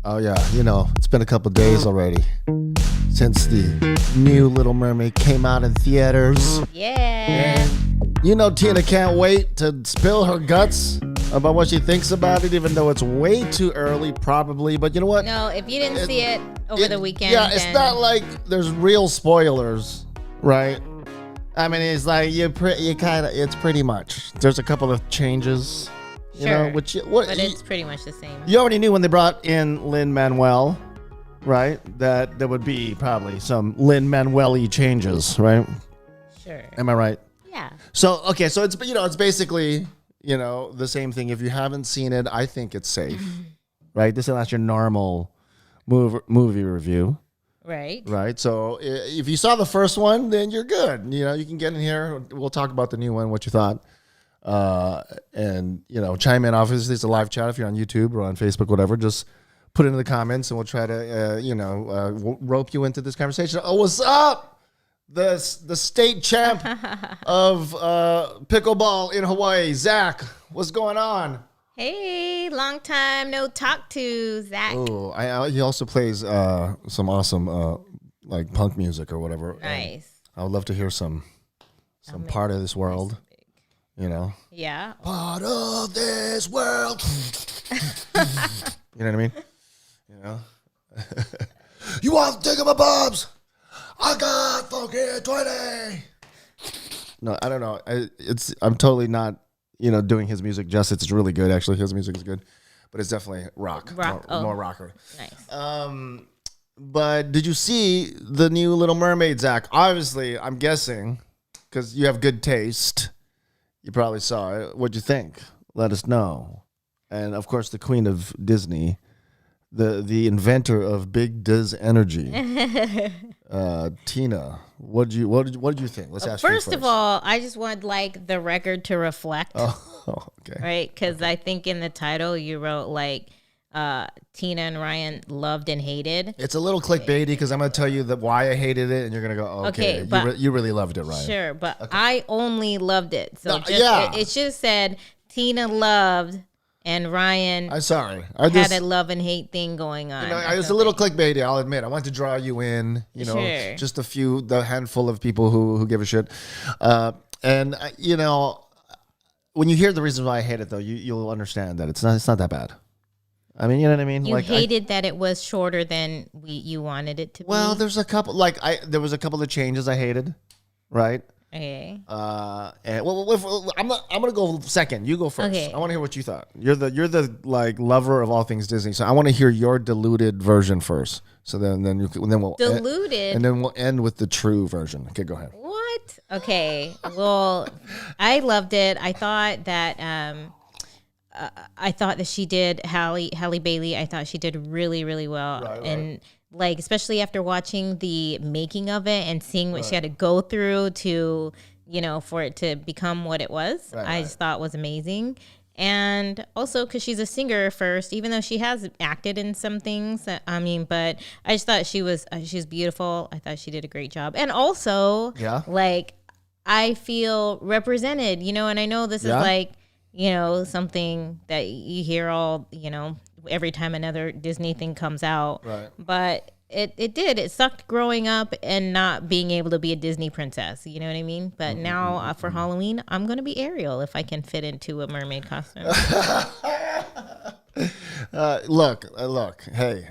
Oh yeah, it's been a couple days already since the new Little Mermaid came out in theaters. Yeah. And Tina can't wait to spill her guts about what she thinks about it, even though it's way too early, probably. But you know what? No, if you didn't see it over the weekend. Yeah, it's not like there's real spoilers, right? I mean, it's like it's pretty much. There's a couple of changes. Sure. But it's pretty much the same. You already knew when they brought in Lin-Manuel, right? That there would be probably some Lin-Manuel-y changes, right? Sure. Am I right? Yeah. So it's it's basically the same thing. If you haven't seen it, I think it's safe, right? This is not your normal movie review. Right. Right. So if you saw the first one, then you're good. You can get in here. We'll talk about the new one, what you thought. And chime in. Obviously, it's a live chat. If you're on YouTube or on Facebook, whatever, just put it in the comments, and we'll try to rope you into this conversation. Oh, what's up? The state champ of pickleball in Hawaii, Zach. What's going on? Hey, long time no talk to, Zach. Oh, he also plays some awesome like punk music or whatever. Nice. I would love to hear some part of this world. Yeah. Part of this world. You know what I mean? You want to take my bobs? I got funky 20. No, I don't know. I'm totally not, doing his music justice. It's really good, actually. His music is good, but it's definitely rock. More rocker. Nice. But did you see the new Little Mermaid, Zach? Obviously, I'm guessing because you have good taste. You probably saw it. What'd you think? Let us know. And of course, the queen of Disney, the inventor of Big Diz Energy, Tina. What did you think? Let's ask you first. First of all, I just want the record to reflect. Oh, okay. Right, because I think in the title you wrote Tina and Ryan loved and hated. It's a little clickbaity because I'm going to tell you why I hated it, and you're going to go, okay, you really loved it, Ryan. Sure, but okay. I only loved it. So it should have said Tina loved and Ryan I'm sorry. had a love and hate thing going on. It was a little clickbaity, I'll admit. I wanted to draw you in, Sure. Just the handful of people who give a shit. And when you hear the reasons why I hate it, though, you'll understand that it's not that bad. I mean, you know what I mean? You hated that it was shorter than you wanted it to be. Well, there's a couple. There was a couple of changes I hated, right? Okay. And I'm gonna go second. You go first. Okay. I want to hear what you thought. You're the lover of all things Disney, so I want to hear your diluted version first. So then we'll diluted, and then we'll end with the true version. Okay, go ahead. What? Okay. Well, I loved it. I thought that she did Halle Bailey. I thought she did really, really well. Right. And especially after watching the making of it and seeing what she had to go through to, for it to become what it was, I just thought was amazing. And also because she's a singer first, even though she has acted in some things. But I just thought she's beautiful. I thought she did a great job. And also, I feel represented, and I know this is something that you hear all, every time another Disney thing comes out. Right. But it sucked growing up and not being able to be a Disney princess. You know what I mean? But now for Halloween, I'm going to be Ariel if I can fit into a mermaid costume. Look. Hey,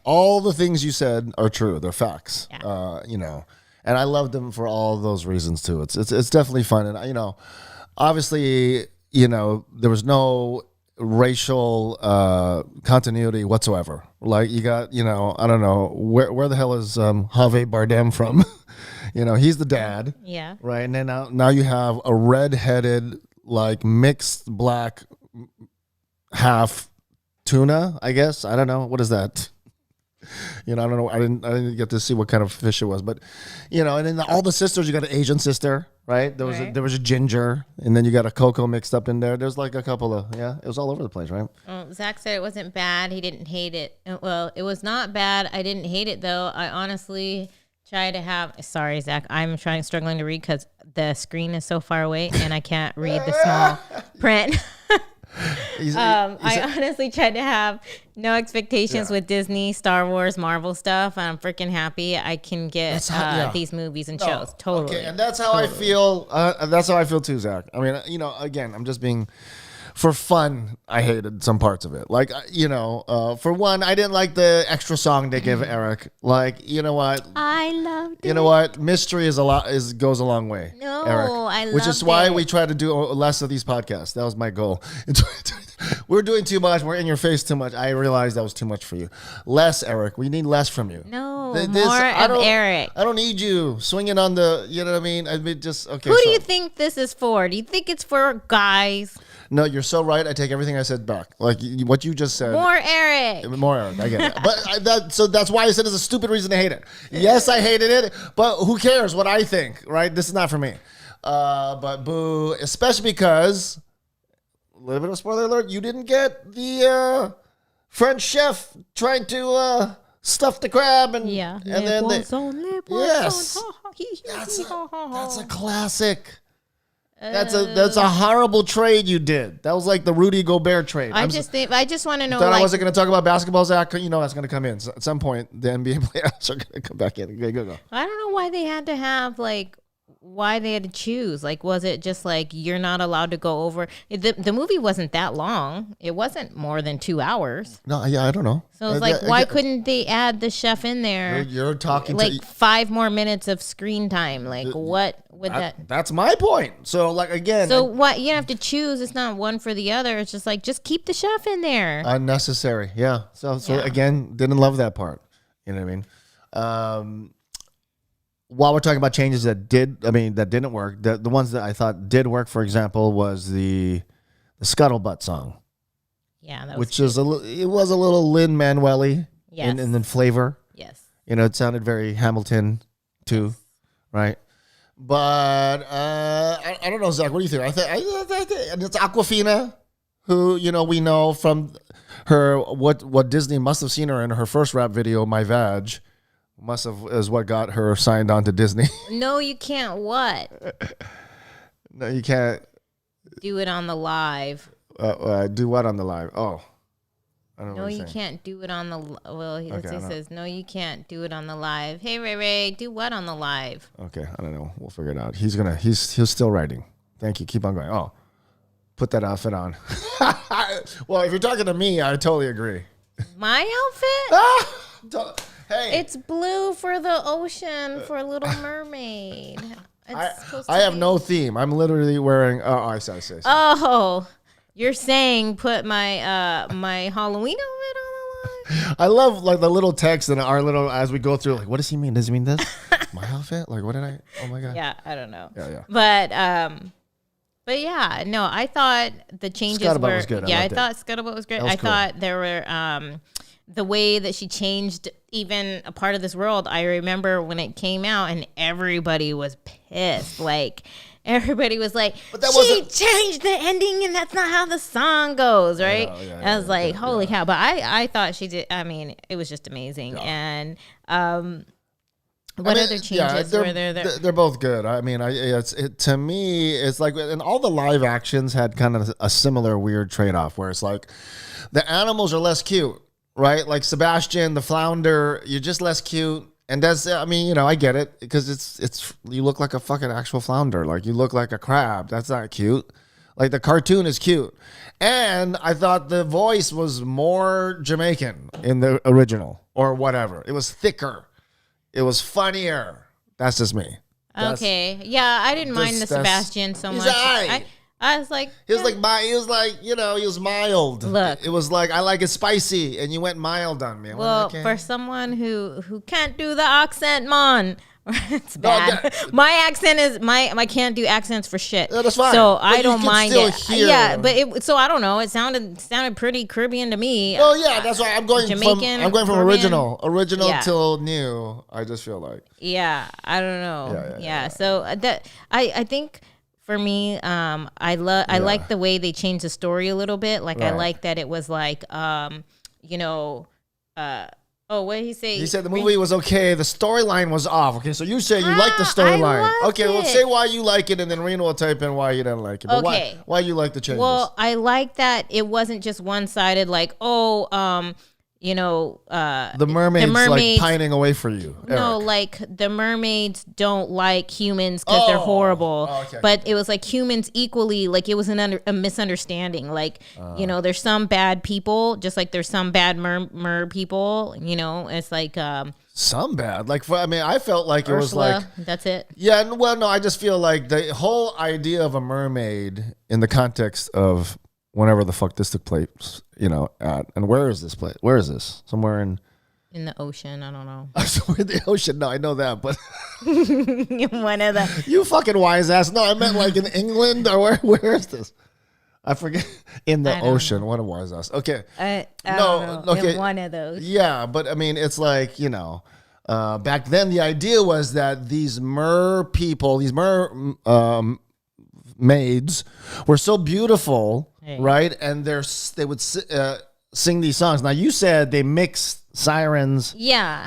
all the things you said are true. They're facts. Yeah. And I love them for all those reasons too. It's definitely fun. And, obviously, there was no racial continuity whatsoever. You got, I don't know, where the hell is Javier Bardem from? He's the dad. Yeah. Right. And then now you have a redheaded, mixed black half tuna, I guess. I don't know. What is that? I don't know. I didn't get to see what kind of fish it was, but and then all the sisters, you got an Asian sister, right? There was a ginger, and then you got a Coco mixed up in there. There's a couple of it was all over the place, right? Well, Zach said it wasn't bad. He didn't hate it. Well, it was not bad. I didn't hate it though. I honestly try to have. Sorry, Zach. I'm struggling to read because the screen is so far away and I can't read the small print. I honestly tried to have no expectations with Disney, Star Wars, Marvel stuff. I'm freaking happy I can get these movies and shows. Totally. Okay, and that's how I feel. That's how I feel too, Zach. I mean, again, I'm just being. For fun, I hated some parts of it. Like, for one, I didn't like the extra song they give Eric. Like, you know what? I loved it. You know what? Mystery goes a long way. No, Eric, I love it. Which is why we try to do less of these podcasts. That was my goal. We're doing too much. We're in your face too much. I realized that was too much for you. Less, Eric. We need less from you. No, more of Eric. I don't need you swinging on the, you know what I mean? I mean, just, okay. Who do you think this is for? Do you think it's for guys? No, you're so right. I take everything I said back. Like what you just said. More Eric. More Eric. I get it. But so that's why I said it's a stupid reason to hate it. Yes, I hated it, but who cares what I think, right? This is not for me. But boo, especially because, a little bit of spoiler alert, you didn't get the French chef trying to stuff the crab and then that's a classic. That's a horrible trade you did. That was like the Rudy Gobert trade. I just want to know. Thought I wasn't going to talk about basketball, Zach. You know that's going to come in. So at some point, the NBA players are going to come back in. Okay, go. I don't know why they had to have why they had to choose. Like, was it just like you're not allowed to go over? The movie wasn't that long. It wasn't more than 2 hours. No, I don't know. So it's like, why couldn't they add the chef in there? You're talking like 5 more minutes of screen time. Like, what would that? That's my point. So, like, again. So what you have to choose? It's not one for the other. It's just like, just keep the chef in there. Unnecessary. Yeah. So again, didn't love that part. You know what I mean? While we're talking about changes that didn't work, the ones that I thought did work, for example, was the Scuttlebutt song. Yeah, that was it was a little Lin-Manuel-y in flavor. Yes. It sounded very Hamilton too, right? But I don't know, Zach. What do you think? I think and it's Awkwafina, who we know from her what Disney must have seen her in her first rap video, My Vag. Is what got her signed on to Disney. No, you can't. What? No, you can't. Do it on the live. Do what on the live? Oh. I don't know no, you can't do it on the... Well, he says, no, you can't do it on the live. Hey, Ray, do what on the live? Okay, I don't know. We'll figure it out. He's still writing. Thank you. Keep on going. Oh, put that outfit on. Well, if you're talking to me, I totally agree. My outfit? Hey. It's blue for the ocean for Little Mermaid. I have no theme. I'm literally wearing. I see. Oh, you're saying put my my Halloween outfit on the line? I love like the little text in our little as we go through. Like, what does he mean? Does he mean this? My outfit? Like, what did I? Oh my god. Yeah, I don't know. Yeah. But yeah, no, I thought the changes Scuttlebutt was good. Yeah, I thought Scuttlebutt was great. I thought there were the way that she changed even a part of this world. I remember when it came out and everybody was pissed. Like everybody was like, she changed the ending and that's not how the song goes, right? I was like, holy cow. But I thought she did. I mean, it was just amazing. Yeah. And other changes were there? They're both good. I mean, to me, it's like, and all the live actions had kind of a similar weird trade-off where it's like the animals are less cute. Right, like Sebastian, the flounder, you're just less cute, and that's. I mean, I get it because it's you look like a fucking actual flounder, like you look like a crab. That's not cute. Like the cartoon is cute, and I thought the voice was more Jamaican in the original or whatever. It was thicker, it was funnier. That's just me. Okay, yeah, I didn't mind the Sebastian so much. I was like, he was mild. Look, it was like I like it spicy, and you went mild on me. Well, for someone who can't do the accent, man, it's bad. My accent is I can't do accents for shit. No, that's fine. So I don't mind it. Hear. Yeah, but so I don't know. It sounded pretty Caribbean to me. Oh yeah, that's why I'm going Jamaican. I'm going from original till new. I just feel like. Yeah, I don't know. Yeah. So that I think. For me, I like the way they changed the story a little bit. Like I like that it was like, Oh, what did he say? He said the movie was okay. The storyline was off. Okay, so you say you like the storyline. Okay, well, say why you like it, and then Rena will type in why you didn't like it. But Okay. why you like the changes? Well, I like that it wasn't just one-sided, like, the mermaids like pining away for you. No, Eric. like the mermaids don't like humans because they're horrible. Okay. But it was like humans equally, like it was a misunderstanding. Like, there's some bad people, just like there's some bad mer people, it's like some bad. Like, I felt like Ursula, it was like. That's it. Yeah, well, no, I just feel like the whole idea of a mermaid in the context of whenever the fuck this took place, and where is this place? Where is this? Somewhere in the ocean. I don't know. Somewhere in the ocean. No, I know that, but one of the you fucking wise ass. No, I meant like in England or where is this? I forget. In the ocean. What a wise ass. Okay. I don't know. Okay. In one of those. Yeah, but it's like back then the idea was that these mer people, these maids were so beautiful. Right, and they would sing these songs. Now you said they mix sirens,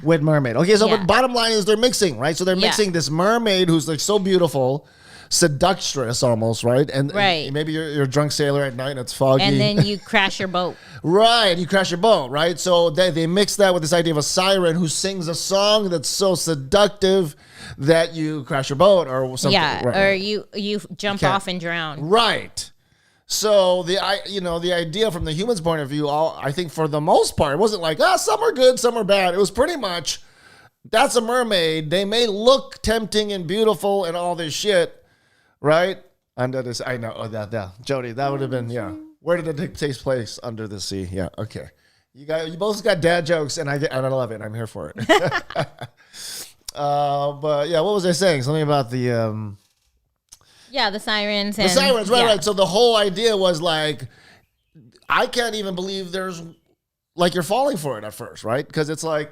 with mermaid. Okay, so but bottom line is they're mixing, right? So they're mixing this mermaid who's like so beautiful, seductress almost, right? And maybe you're a drunk sailor at night and it's foggy, and then you crash your boat. Right, you crash your boat, right? So they mix that with this idea of a siren who sings a song that's so seductive that you crash your boat or something. Yeah, right. Or you jump off and drown. Right. So the idea from the human's point of view, I think for the most part, it wasn't like some are good, some are bad. It was pretty much that's a mermaid. They may look tempting and beautiful and all this shit, right? Under this, I know. Oh, that Jody, that would have been Where did it take place? Under the sea. Yeah. Okay. You both got dad jokes, and I love it. I'm here for it. But yeah, what was I saying? Something about the. The sirens. The sirens, right. So the whole idea was like, I can't even believe there's, like, you're falling for it at first, right? Because it's like,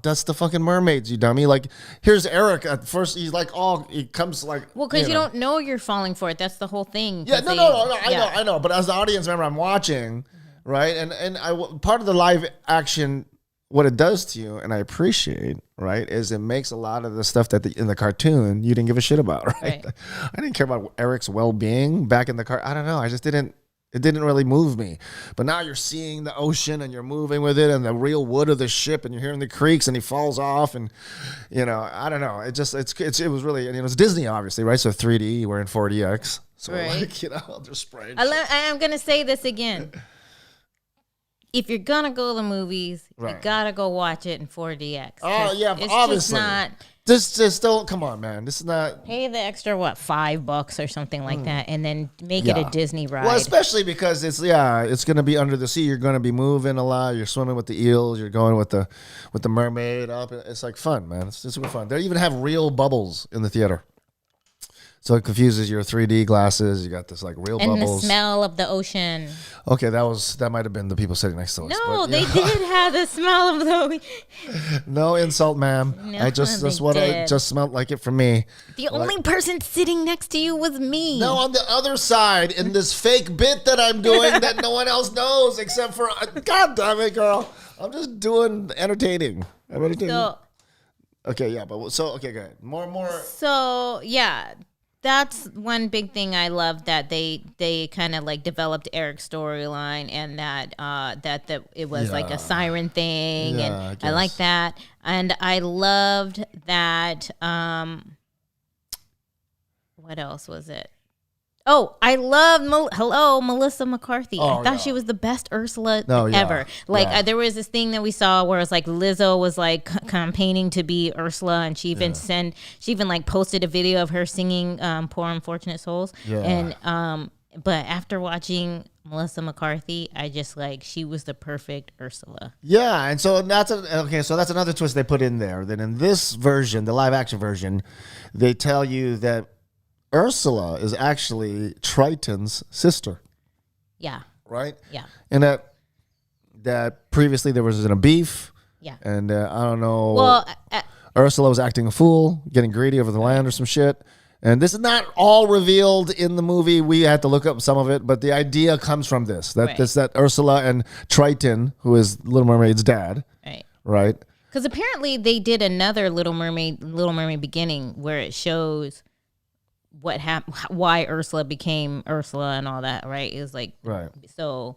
that's the fucking mermaids, you dummy. Like, here's Eric at first. He's like, he comes like. Well, because you don't know you're falling for it. That's the whole thing. Yeah, no. I know. But as the audience member, I'm watching, right? And part of the live action, what it does to you, and I appreciate, right, is it makes a lot of the stuff that in the cartoon you didn't give a shit about, right? I didn't care about Eric's well-being back in the car. I don't know. I just didn't. It didn't really move me. But now you're seeing the ocean and you're moving with it and the real wood of the ship and you're hearing the creaks and he falls off and I don't know. It was really, and it was Disney obviously, right? So 3D, we're in 4DX. So they're spraying. I'm gonna say this again. If you're gonna go to the movies, you gotta go watch it in 4DX. Oh yeah, it's obviously. Just not. Just don't. Come on, man. This is not. Pay the extra $5 or something like that, and then make it a Disney ride. Well, especially because it's gonna be under the sea. You're gonna be moving a lot. You're swimming with the eels. You're going with the mermaid up. It's like fun, man. It's super fun. They even have real bubbles in the theater. So it confuses your 3D glasses. You got this like real bubbles. And the smell of the ocean. Okay, that might have been the people sitting next to us. No, they did have the smell of the. No insult, ma'am. No, I just smelled like it for me. The only person sitting next to you was me. No, on the other side in this fake bit that I'm doing that no one else knows except for God damn it, girl. I'm just doing entertaining. I'm entertaining. Okay, go ahead. More. So yeah. That's one big thing I love, that they kind of like developed Eric's storyline, and that it was like a siren thing, and I like that, and I loved that. What else was it? Oh, I love Melissa McCarthy. I thought she was the best Ursula ever. There was this thing that we saw where it was like Lizzo was like campaigning to be Ursula, and she even like posted a video of her singing "Poor Unfortunate Souls." Yeah. And but after watching Melissa McCarthy, I just she was the perfect Ursula. Yeah, and so that's another twist they put in there. Then in this version, the live action version, they tell you that Ursula is actually Triton's sister. Yeah. Right? Yeah. And that previously there was a beef. Yeah. And I don't know. Well, Ursula was acting a fool, getting greedy over the land or some shit. And this is not all revealed in the movie. We had to look up some of it, but the idea comes from this. That Ursula and Triton, who is Little Mermaid's dad, right? Because apparently they did another Little Mermaid beginning where it shows what happened, why Ursula became Ursula and all that, right? It was like, right. So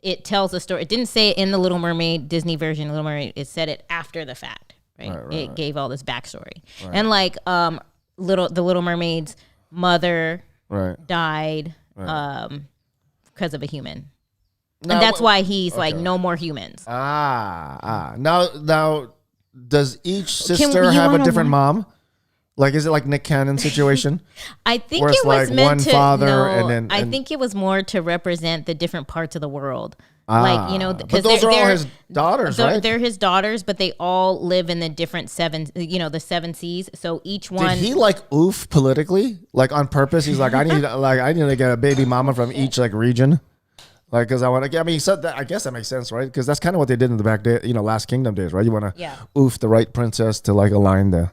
it tells a story. It didn't say it in the Little Mermaid Disney version of Little Mermaid. It said it after the fact, right? It gave all this backstory. And like the Little Mermaid's mother died because of a human. And that's why he's like, no more humans. Now, does each sister have a different mom? Like, is it like Nick Cannon situation? I think it was like meant to. Father I think it was more to represent the different parts of the world. But those are all his daughters, right? They're his daughters, but they all live in the different the 7 seas. So each one. Did he like oof politically, like on purpose? He's like, I need to get a baby mama from each like region. Like, because I want to. I mean, he said that. I guess that makes sense, right? Because that's kind of what they did in the back day, Last Kingdom days, right? You want to oof the right princess to like align the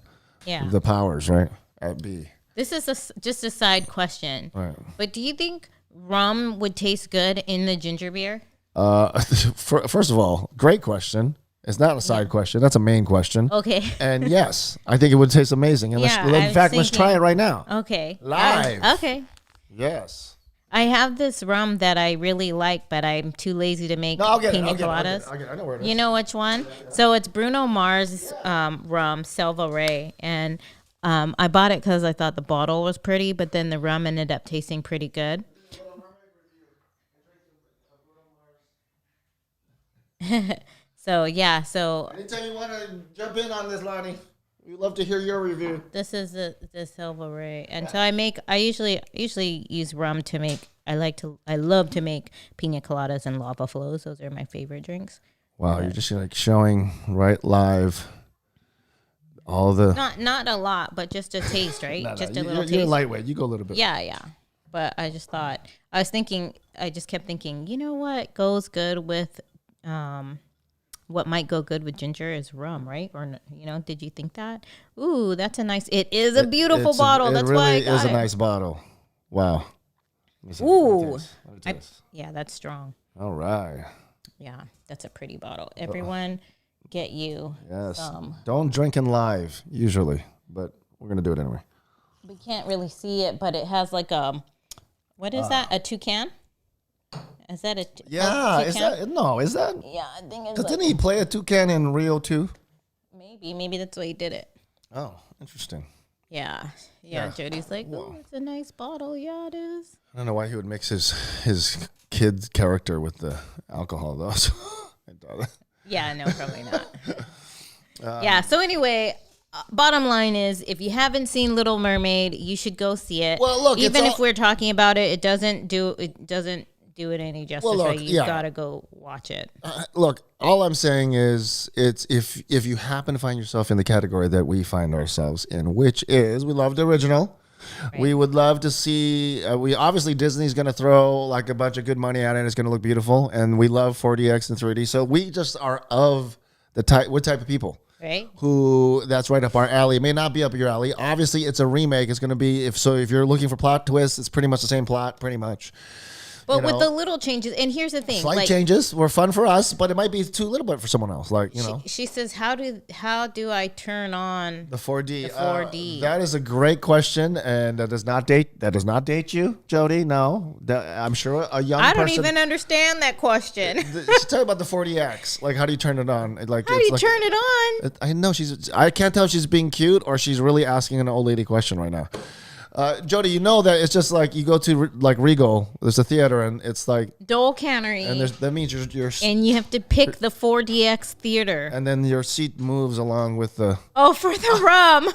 powers, right? At B. This is just a side question, right? But do you think rum would taste good in the ginger beer? First of all, great question. It's not a side question. That's a main question. Okay. And yes, I think it would taste amazing. And let's try it right now. Okay. Live. Okay. Yes. I have this rum that I really like, but I'm too lazy to make pina coladas. I know where it is. You know which one? So it's Bruno Mars rum, Selva Ray. And I bought it because I thought the bottle was pretty, but then the rum ended up tasting pretty good. So anytime you want to jump in on this, Lonnie, we'd love to hear your review. This is the Selva Ray, and so I usually use rum to make. I love to make pina coladas and lava flows. Those are my favorite drinks. Wow, you're just like showing right live all the not a lot, but just a taste, right? No, just a little taste. You're lightweight. You go a little bit. Yeah. But I just kept thinking, you know what goes good with what might go good with ginger is rum, right? Or did you think that? Ooh, that's a nice. It is a beautiful bottle. That's why I got it. It is a nice bottle. Wow. Ooh, that's strong. All right. Yeah, that's a pretty bottle. Everyone, get you. Yes. Don't drink in live usually, but we're gonna do it anyway. We can't really see it, but it has like what is that? A toucan? Is that a toucan? Is that? Yeah, I think it's. Didn't he play a toucan in Rio too? Maybe that's why he did it. Oh, interesting. Yeah. Jody's like, oh, it's a nice bottle. Yeah, it is. I don't know why he would mix his kid's character with the alcohol, though. So yeah, no, probably not. So anyway, bottom line is, if you haven't seen Little Mermaid, you should go see it. Well, look, even if we're talking about it, it doesn't do it any justice. Well, look, you gotta go watch it. Look, all I'm saying is, it's if you happen to find yourself in the category that we find ourselves in, which is we love the original. Right. We would love to see. We obviously Disney's going to throw like a bunch of good money at it. It's going to look beautiful, and we love 4DX and 3D. So we just are of the type of people, right? Who that's right up our alley. It may not be up your alley. Obviously, it's a remake. It's going to be if you're looking for plot twists, it's pretty much the same plot, pretty much. But with the little changes, and here's the thing: slight changes were fun for us, but it might be too little bit for someone else. Like she says, how do I turn on the 4D? The 4D. That is a great question, and that does not date you, Jody. No, I'm sure a young. I don't even understand that question. She's talking about the 4DX. Like, how do you turn it on? Like, how do you turn it on? I know I can't tell if she's being cute or she's really asking an old lady question right now. Jody, you know that it's just like you go to like Regal. There's a theater, and it's like Dole Cannery, and that means you're and you have to pick the 4DX theater, and then your seat moves along with the for the rum.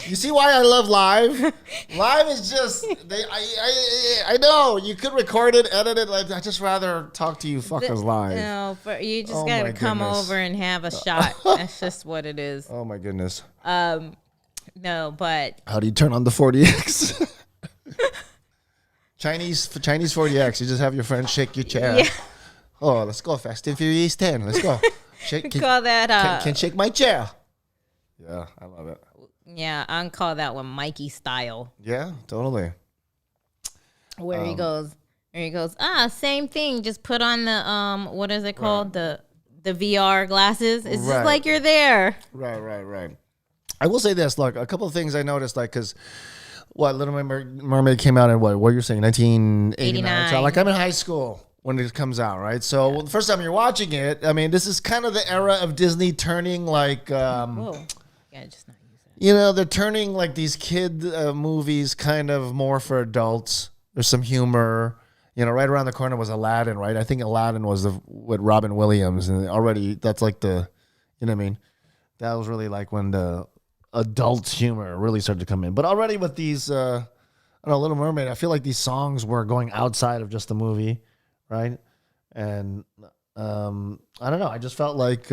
You see why I love live? Live is just I know you could record it, edit it. Like, I just rather talk to you fuckers live. No, but you just gotta come over and have a shot. That's just what it is. Oh my goodness. No, but how do you turn on the 4DX? Chinese 4DX. You just have your friend shake your chair. Yeah. Oh, let's go Fast and Furious 10. Let's go. Call that. Can shake my chair. Yeah, I love it. Yeah, I can call that one Mikey style. Yeah, totally. Where he goes, same thing. Just put on the what is it called? Right. The VR glasses. It's Right. just like you're there. Right. I will say this, look, a couple of things I noticed, like, because Little Mermaid came out in what you're saying, 1989. So, like, I'm in high school when it comes out, right? So, the first time you're watching it, I mean, this is kind of the era of Disney turning, like, Whoa. Yeah, just not use that. you know, they're turning, like, these kid movies kind of more for adults. There's some humor. You know, right around the corner was Aladdin, right? I think Aladdin was with Robin Williams, and already that's like the, you know what I mean? That was really like when the adult humor really started to come in. But already with these, I don't know, Little Mermaid, I feel like these songs were going outside of just the movie, right? And I don't know, I just felt like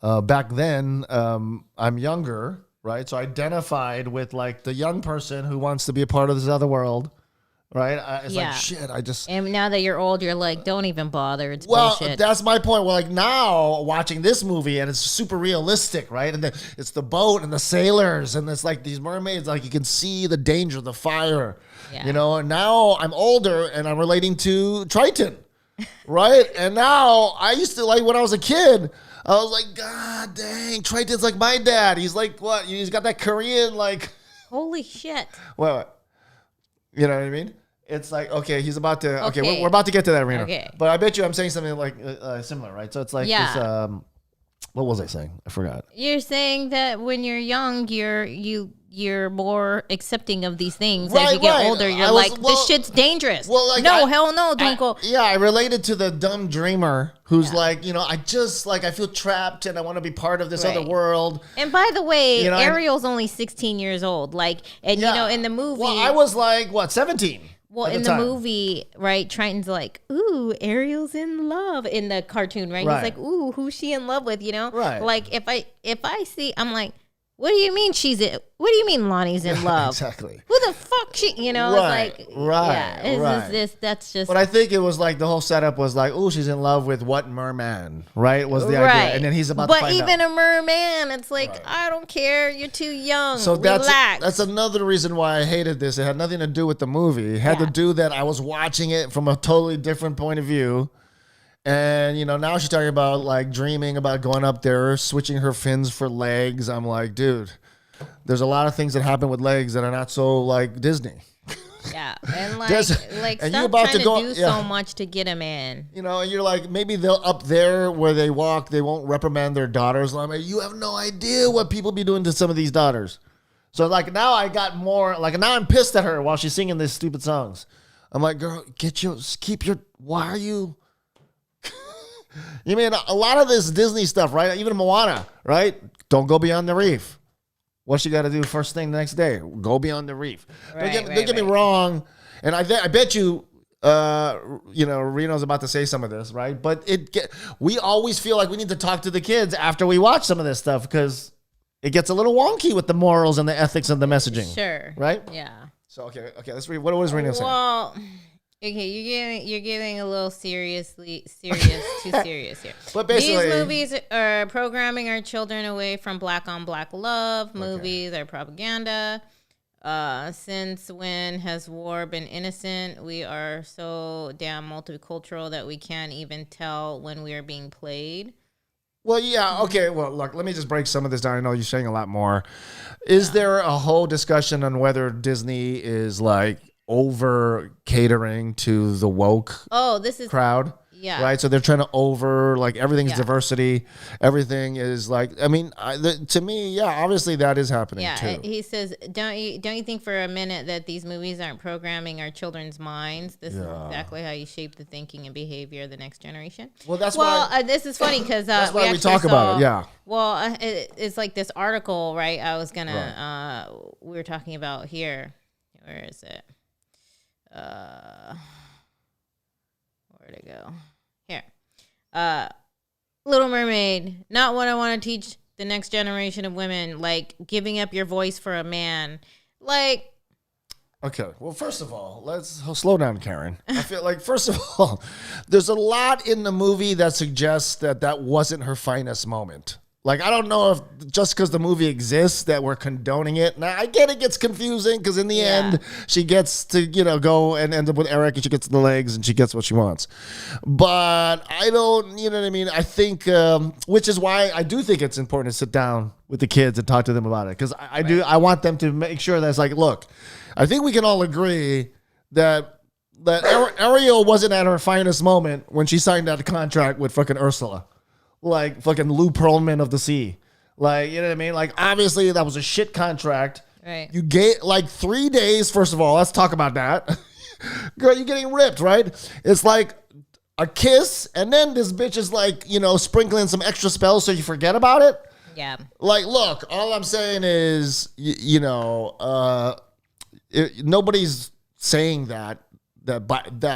back then, I'm younger, right? So I identified with like the young person who wants to be a part of this other world. Right? It's like, shit, I just... And now that you're old, you're like, don't even bother. It's bullshit. That's my point. Well, like now, watching this movie, and it's super realistic, right? And it's the boat and the sailors, and it's like these mermaids, like you can see the danger, the fire, you know? And now I'm older, and I'm relating to Triton, right? And now, I used to, like, when I was a kid, I was like, God dang, Triton's like my dad. He's like, what? He's got that Korean, like... Holy shit. What? You know what I mean? It's like, okay, he's about to, okay, we're about to get to that, Reno. Okay. But I bet you I'm saying something like similar, right? So it's like this, what was I saying? I forgot. You're saying that when you're young, you're more accepting of these things. Right, as you get right. older, you're like, this shit's dangerous. Well, like, hell no, Twinkle. I related to the dumb dreamer who's like, you know, I just, like, I feel trapped and I want to be part of this other world. And by the way, you know, Ariel's only 16 years old. Like, and you know, in the movie. Well, I was like, what, 17? Well, in the movie, right, Triton's like, ooh, Ariel's in love in the cartoon, right? He's like, ooh, who's she in love with, you know? Right. Like, if I see, I'm like, what do you mean what do you mean Lonnie's in love? Exactly. Who the fuck she, you know? Right, it's like, right. That's just. But I think it was like the whole setup was like, oh, she's in love with what merman, right? Was the idea. And then he's about to find out. But even a merman, it's like, I don't care. You're too young. So relax. that's another reason why I hated this. It had nothing to do with the movie. It had to do that I was watching it from a totally different point of view. And, you know, now she's talking about like dreaming about going up there, switching her fins for legs. I'm like, dude, there's a lot of things that happen with legs that are not so like Disney. Yeah, and like and stop you about trying to go, do so much to get him in. You know, and you're like, maybe they'll up there where they walk, they won't reprimand their daughters. I'm like, you have no idea what people be doing to some of these daughters. So like now I got more, like now I'm pissed at her while she's singing these stupid songs. I'm like, girl, why are you... You mean a lot of this Disney stuff, right? Even Moana, right? Don't go beyond the reef. What she got to do first thing the next day? Go beyond the reef. Don't get me wrong. And I bet you, you know, Reno's about to say some of this, right? But we always feel like we need to talk to the kids after we watch some of this stuff because it gets a little wonky with the morals and the ethics and the messaging. Sure. Right? Yeah. So okay, let's read. What was Reno saying? Well, okay, you're getting a little too serious here. But basically, these movies are programming our children away from black on black love. Movies are propaganda. Since when has war been innocent? We are so damn multicultural that we can't even tell when we are being played. Well, yeah, okay. Well, look, let me just break some of this down. I know you're saying a lot more. Is there a whole discussion on whether Disney is like over catering to the woke crowd? Yeah. Right? So they're trying to like everything's diversity. Everything is like, I mean, to me, yeah, obviously that is happening too. Yeah, he says, don't you think for a minute that these movies aren't programming our children's minds? This is exactly how you shape the thinking and behavior of the next generation. Well, that's why. This is funny because that's why we talk about it. Yeah. Well, it's like this article, right? I was gonna. We were talking about here. Where is it? Where'd it go? Here. Little Mermaid, not what I want to teach the next generation of women, like giving up your voice for a man. Like, okay, well, first of all, let's slow down, Karen. I feel like, first of all, there's a lot in the movie that suggests that wasn't her finest moment. Like, I don't know if just because the movie exists that we're condoning it. Now, I get it gets confusing because in the end, she gets to, go and end up with Eric and she gets the legs and she gets what she wants. But I don't, you know what I mean? I think, which is why I do think it's important to sit down with the kids and talk to them about it. Because I want them to make sure that it's like, look, I think we can all agree that Ariel wasn't at her finest moment when she signed that contract with fucking Ursula. Like fucking Lou Pearlman of the sea. Like, you know what I mean? Like, obviously that was a shit contract. Right. You get like 3 days, first of all. Let's talk about that. Girl, you're getting ripped, right? It's like a kiss, and then this bitch is like, sprinkling some extra spells so you forget about it. Yeah. Like, look, all I'm saying is, nobody's saying that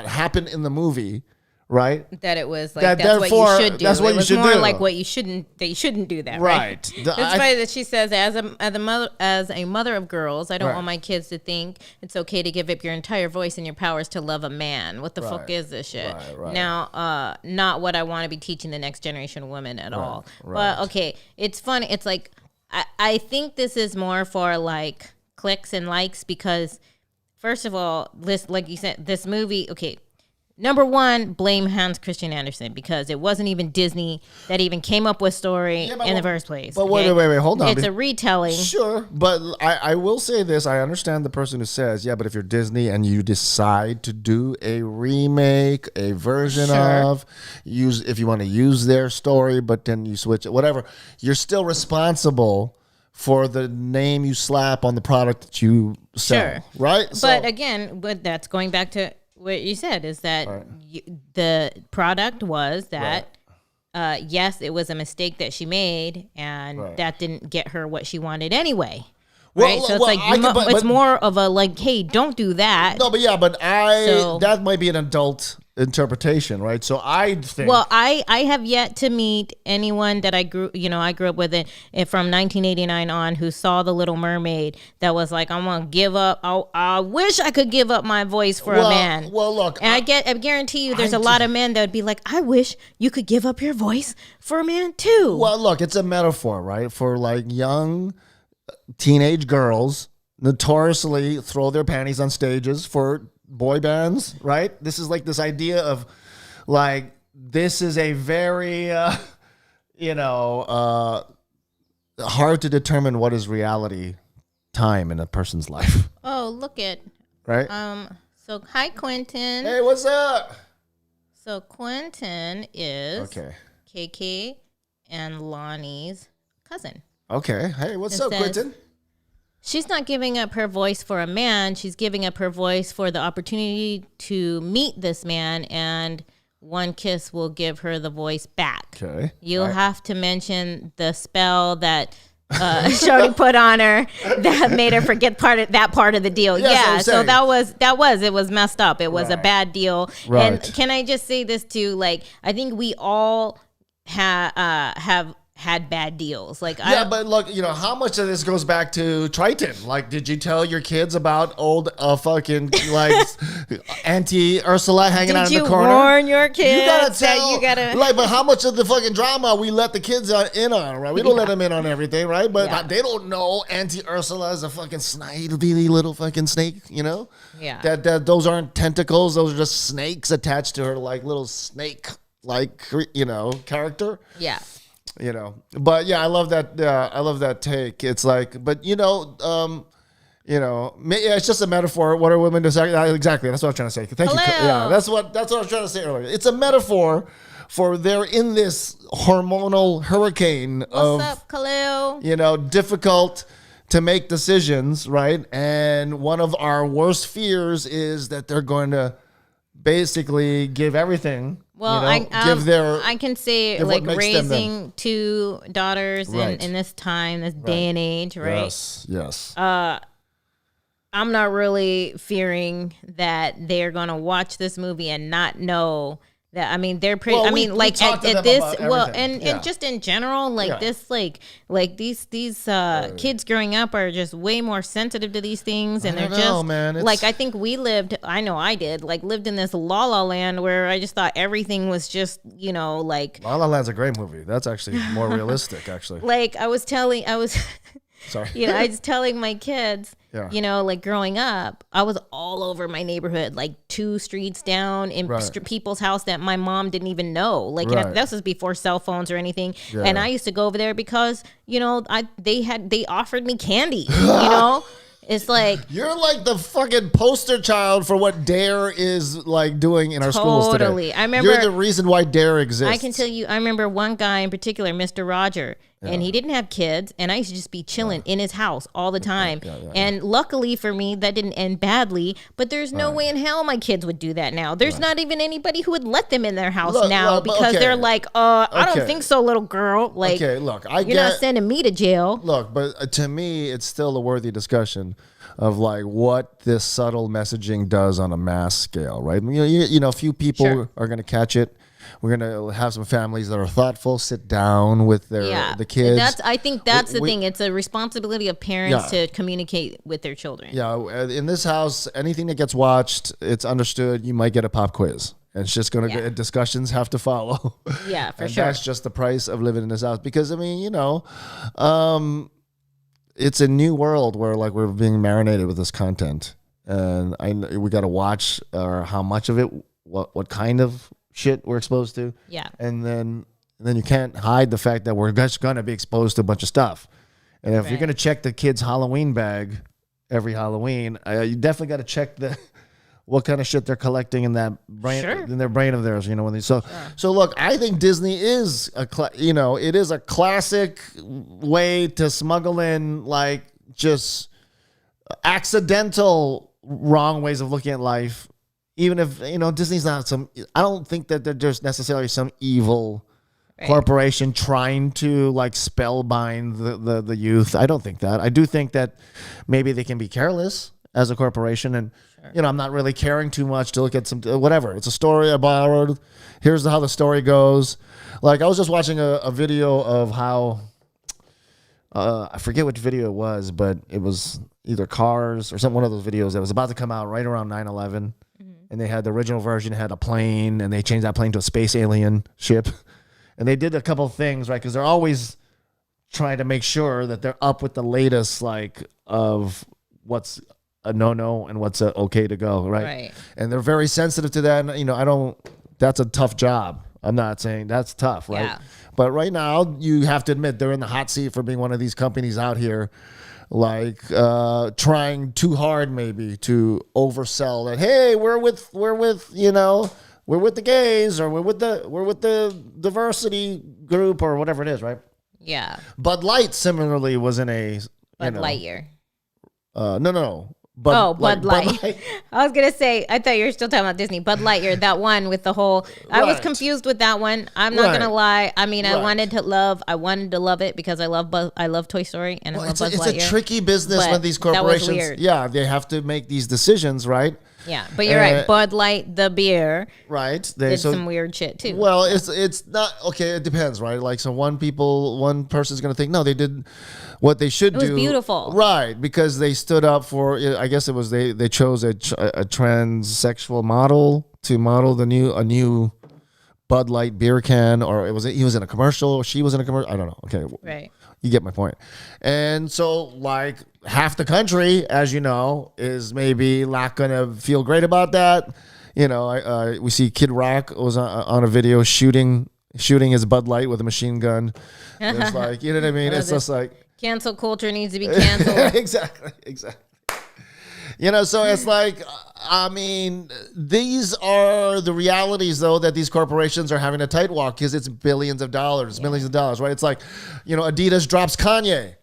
happened in the movie. Right, that it was like that's what you should do. That's what you should do. More like what you shouldn't. That you shouldn't do that. Right. It's funny that she says, as a mother of girls, I don't want my kids to think it's okay to give up your entire voice and your powers to love a man. What the fuck is this shit? Right. Now, not what I want to be teaching the next generation of women at all. But okay, it's funny. It's like I think this is more for like clicks and likes because, first of all, this, like you said, this movie. Okay. Number one, blame Hans Christian Andersen because it wasn't even Disney that even came up with story in the first place. But wait, hold on. It's a retelling. Sure, but I will say this. I understand the person who says, but if you're Disney and you decide to do a remake, a version of, if you want to use their story, but then you switch it, whatever, you're still responsible for the name you slap on the product that you sell, right? But again, that's going back to what you said is that the product was that, yes, it was a mistake that she made, and that didn't get her what she wanted anyway. Right, so it's it's more of a like, hey, don't do that. No, but that might be an adult interpretation, right? So I think. Well, I have yet to meet anyone that I grew up with it from 1989 on who saw the Little Mermaid that was like, I'm gonna give up. I wish I could give up my voice for a man. Well, look, and I guarantee you, there's a lot of men that would be like, I wish you could give up your voice for a man too. Well, look, it's a metaphor, right? For like young teenage girls notoriously throw their panties on stages for boy bands, right? This is like this idea of like, this is a very, hard to determine what is reality time in a person's life. Oh, look at. Right? So, hi, Quentin. Hey, what's up? So, Quentin is KK and Lonnie's cousin. Okay. Hey, what's up, Quentin? She's not giving up her voice for a man. She's giving up her voice for the opportunity to meet this man, and one kiss will give her the voice back. Okay. You'll have to mention the spell that Shorty put on her that made her forget that part of the deal. Yeah. So it was messed up. It was a bad deal. Right. And can I just say this too? Like, I think we all have had bad deals. Like, but look, how much of this goes back to Triton? Like, did you tell your kids about old fucking like Auntie Ursula hanging out in the corner? Did you warn your kids? You gotta like, but how much of the fucking drama we let the kids in on, right? We don't let them in on everything, right? But they don't know Auntie Ursula is a fucking snidely little fucking snake, Yeah. That those aren't tentacles; those are just snakes attached to her, like little snake, like character. Yeah. But yeah, I love that. I love that take. It's like, but it's just a metaphor. What are women decide? Exactly. That's what I'm trying to say. Thank you. Yeah, that's what I was trying to say earlier. It's a metaphor for they're in this hormonal hurricane of, what's up, Khalil? Difficult to make decisions, right? And one of our worst fears is that they're going to basically give everything. Well, I can say like raising two daughters in this time, this day and age, right? Yes. I'm not really fearing that they're going to watch this movie and not know I mean, they're pretty. Well, I mean, we like talked to at them this, about well, everything. and just in general, like this, like these kids growing up are just way more sensitive to these things, and they're just man. like, I think we lived. I know I did. Like lived in this La La Land where I just thought everything was just, like La La Land's a great movie. That's actually more realistic, actually. Like I was. Sorry. I was telling my kids, Yeah. like growing up, I was all over my neighborhood, like 2 streets down in people's house that my mom didn't even know. Like, this was before cell phones or anything. Yeah. And I used to go over there because, they offered me candy, It's like, you're like the fucking poster child for what DARE is like doing in our schools today. Totally. I remember, you're the reason why DARE exists. I can tell you, I remember one guy in particular, Mr. Roger, and he didn't have kids, and I used to just be chilling in his house all the time. And luckily for me, that didn't end badly, but there's no way in hell my kids would do that now. There's not even anybody who would let them in their house because they're like, I don't think so, little girl. Like, okay, look, you're not sending me to jail. Look, but to me, it's still a worthy discussion of like what this subtle messaging does on a mass scale, right? A few people are going to catch it. We're going to have some families that are thoughtful, sit down with the kids. I think that's the thing. It's a responsibility of parents to communicate with their children. Yeah, in this house, anything that gets watched, it's understood. You might get a pop quiz. And it's just going to discussions have to follow. Yeah, for and sure. That's just the price of living in this house. Because, I mean, it's a new world where like we're being marinated with this content. And we got to watch how much of it, what kind of shit we're exposed to. Yeah. And then you can't hide the fact that we're just going to be exposed to a bunch of stuff. And if you're going to check the kids' Halloween bag every Halloween, you definitely got to check what kind of shit they're collecting in that brain, in their brain of theirs, So look, I think Disney is it is a classic way to smuggle in like just accidental wrong ways of looking at life. Even if, Disney's not I don't think that there's necessarily some evil corporation trying to like spellbind the youth. I don't think that. I do think that maybe they can be careless as a corporation. And, I'm not really caring too much to look at some, whatever. It's a story I borrowed. Here's how the story goes. Like I was just watching a video of how, I forget which video it was, but it was either Cars or one of those videos that was about to come out right around 9/11. And they had the original version, had a plane, and they changed that plane to a space alien ship. And they did a couple of things, right? Because they're always trying to make sure that they're up with the latest, like, of what's a no-no and what's a okay to go, right? And they're very sensitive to that. And, that's a tough job. I'm not saying that's tough, right? Yeah. But right now, you have to admit they're in the hot seat for being one of these companies out here like trying too hard maybe to oversell that, hey, we're with the gays, or we're with the diversity group, or whatever it is, right? Yeah. Bud Light similarly was in a Bud Lightyear. No. Bud Light. I was going to say, I thought you were still talking about Disney. Bud Lightyear, that one with the whole, I was confused with that one. I'm not going to lie. I mean, I wanted to love it because I love Toy Story and I love Bud Lightyear. It's a tricky business when these corporations, they have to make these decisions, right? Yeah, but you're right. Bud Light, the beer, right? Did some weird shit too. Well, it's not okay. It depends, right? Like, so one person's gonna think, no, they did what they should do. It was beautiful, right? Because they stood up for. I guess it was they chose a transsexual model to model a new Bud Light beer can, or he was in a commercial, or she was in a commercial. I don't know. Okay, right. You get my point. And so, like, half the country, as you know, is maybe not going to feel great about that. We see Kid Rock was on a video shooting his Bud Light with a machine gun. It's like, you know what I mean? It's just like... Cancel culture needs to be canceled. Exactly. So it's like, I mean, these are the realities, though, that these corporations are having a tight walk because it's billions of dollars, millions of dollars, right? It's like, Adidas drops Kanye.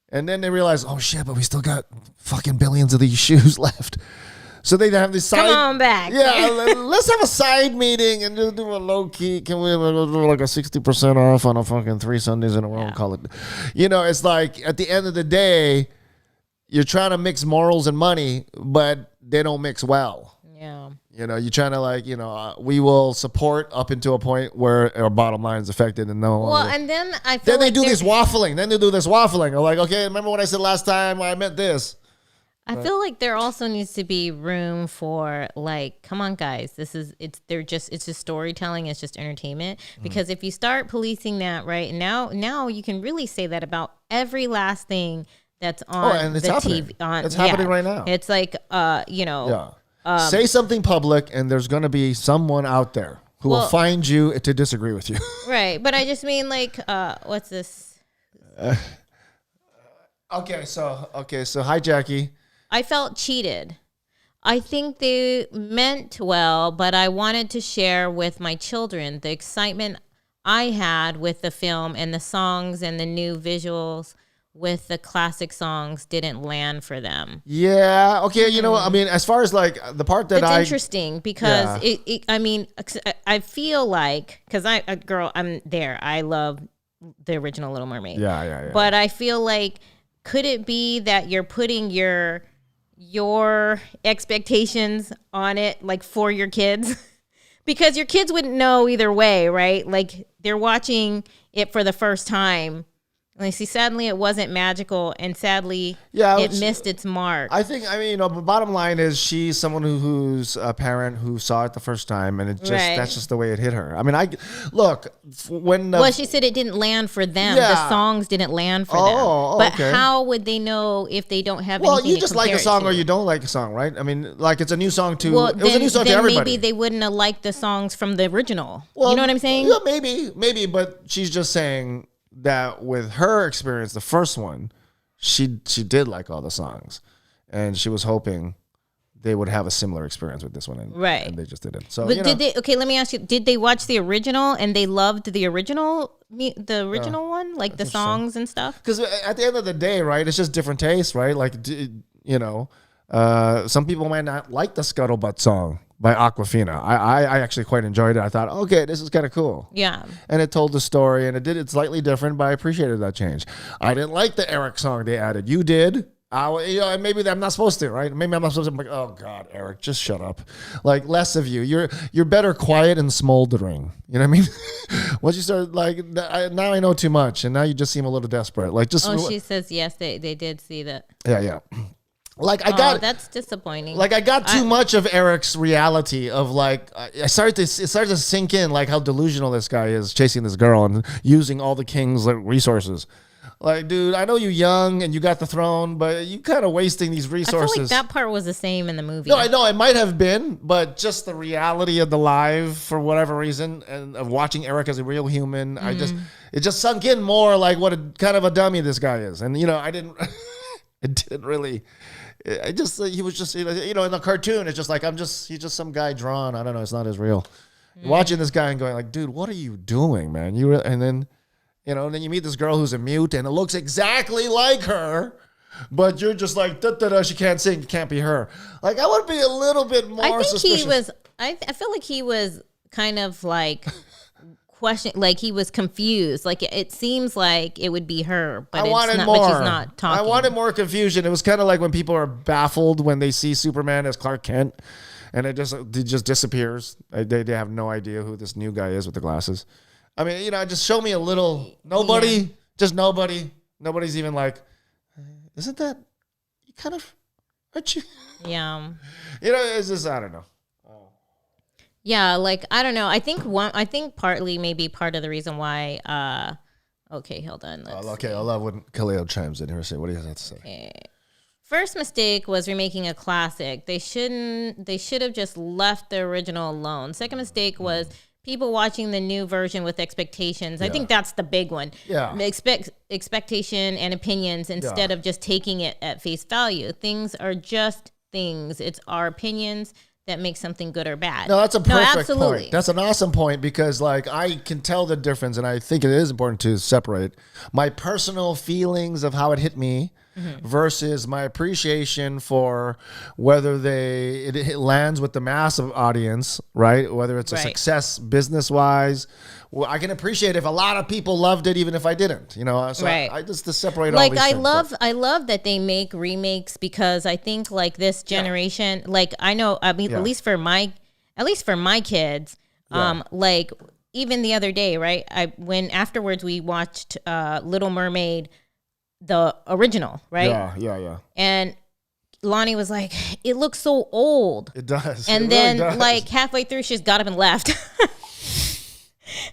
And then they realize, oh, shit, but we still got fucking billions of these shoes left. So they have this side. Come on back. Yeah, let's have a side meeting and just do a low key. Can we do like a 60% off on a fucking 3 Sundays in a row and call it? It's like at the end of the day, you're trying to mix morals and money, but they don't mix well. Yeah. You know, you're trying to like, we will support up into a point where our bottom line is affected and no. Well, and then I feel then they like do this waffling. Then they do this waffling. I'm like, okay, remember what I said last time? I meant this. I feel like there also needs to be room for like, come on, guys, it's just storytelling, it's just entertainment. Because if you start policing that right now you can really say that about every last thing that's on and it's the happening. TV. It's happening right now. It's like, say something public, and there's going to be someone out there who will find you to disagree with you. Right, but I just mean like, what's this? Okay, so hi, Jackie. I felt cheated. I think they meant well, but I wanted to share with my children the excitement I had with the film, and the songs and the new visuals with the classic songs didn't land for them. Yeah. Okay. You know, I mean, as far as like the part that it's interesting because I feel like, because I'm there. I love the original Little Mermaid. Yeah. But I feel like, could it be that you're putting your expectations on it, like for your kids? Because your kids wouldn't know either way, right? Like they're watching it for the first time. And sadly, it wasn't magical, and sadly, it missed its mark. I think, the bottom line is she's someone who's a parent who saw it the first time, and that's just the way it hit her. I mean, when she said it didn't land for them. Yeah. The songs didn't land for them. But how would they know if they don't have anything to compare it to? Well, you just like a song or you don't like a song, right? I mean, like it's a new song to it was a new song to everybody. Maybe they wouldn't have liked the songs from the original. Well, you know what I'm saying? Yeah, maybe, but she's just saying that with her experience, the first one, she did like all the songs, and she was hoping they would have a similar experience with this one, and they just didn't. So, but did they? Okay, let me ask you: did they watch the original and they loved the original one, like the songs and stuff? Because at the end of the day, right, it's just different tastes, right? Like, some people might not like the Scuttlebutt song by Aquafina. I actually quite enjoyed it. I thought, okay, this is kind of cool. Yeah. And it told the story, and it's slightly different, but I appreciated that change. I didn't like the Eric song they added. You did. Maybe I'm not supposed to, right? Maybe I'm not supposed to. I'm like, oh God, Eric, just shut up. Like, less of you. You're better quiet and smoldering. You know what I mean? Once you start now I know too much, and now you just seem a little desperate. Like, just. Oh, she says yes. They did see that. Yeah. Like that's disappointing. Like I got too much of Eric's reality of like it started to sink in like how delusional this guy is chasing this girl and using all the king's resources. Like, dude, I know you're young and you got the throne, but you kind of wasting these resources. I feel like that part was the same in the movie. No, I know it might have been, but just the reality of the live for whatever reason, and of watching Eric as a real human, it just sunk in more like what a kind of a dummy this guy is, and I didn't. It didn't really. He was just, in the cartoon, it's just like, he's just some guy drawn. I don't know. It's not as real. Watching this guy and going like, dude, what are you doing, man? And then then you meet this girl who's a mute and it looks exactly like her, but you're just like, she can't sing. It can't be her. Like, I would be a little bit more suspicious. I feel like he was kind of like, like he was confused. Like it seems like it would be her, but but she's not talking. I wanted more confusion. It was kind of like when people are baffled when they see Superman as Clark Kent, and it just disappears. They have no idea who this new guy is with the glasses. I mean, just show me a little nobody, just nobody. Nobody's even like, isn't that you kind of, aren't you? Yeah. It's just, I don't know. Yeah, like I don't know. I think partly maybe part of the reason why. Okay, hold on. I love when Khalil chimes in here. Say, what do you have to say? Okay. First mistake was remaking a classic. They should have just left the original alone. Second mistake was people watching the new version with expectations. I think that's the big one. Yeah. Expectation and opinions instead of just taking it at face value. Things are just things. It's our opinions that makes something good or bad. No, that's a perfect point. That's an awesome point because I can tell the difference, and I think it is important to separate my personal feelings of how it hit me versus my appreciation for whether it lands with the massive audience, right? Whether it's a success business wise. Well, I can appreciate if a lot of people loved it, even if I didn't, So I just to separate all these things. I love that they make remakes, because I think like this generation, like I mean, at least for my kids, like even the other day, right? When afterwards we watched Little Mermaid, the original, right? Yeah. And Lonnie was like, "It looks so old." It does. And it then really does. like halfway through, she just got up and left.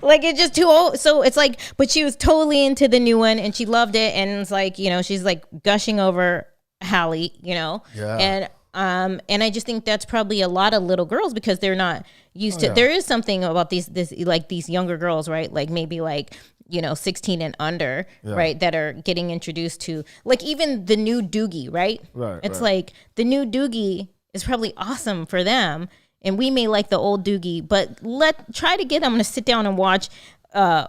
Like, it's just too old. So it's like, but she was totally into the new one and she loved it. And it's like, she's like gushing over Hallie, Yeah. And I just think that's probably a lot of little girls, because they're not used to. There is something about these younger girls, right? Like maybe like 16 and under, right? That are getting introduced to like even the new Doogie, right? Right. It's like the new Doogie is probably awesome for them, and we may like the old Doogie, but try to get them to sit down and watch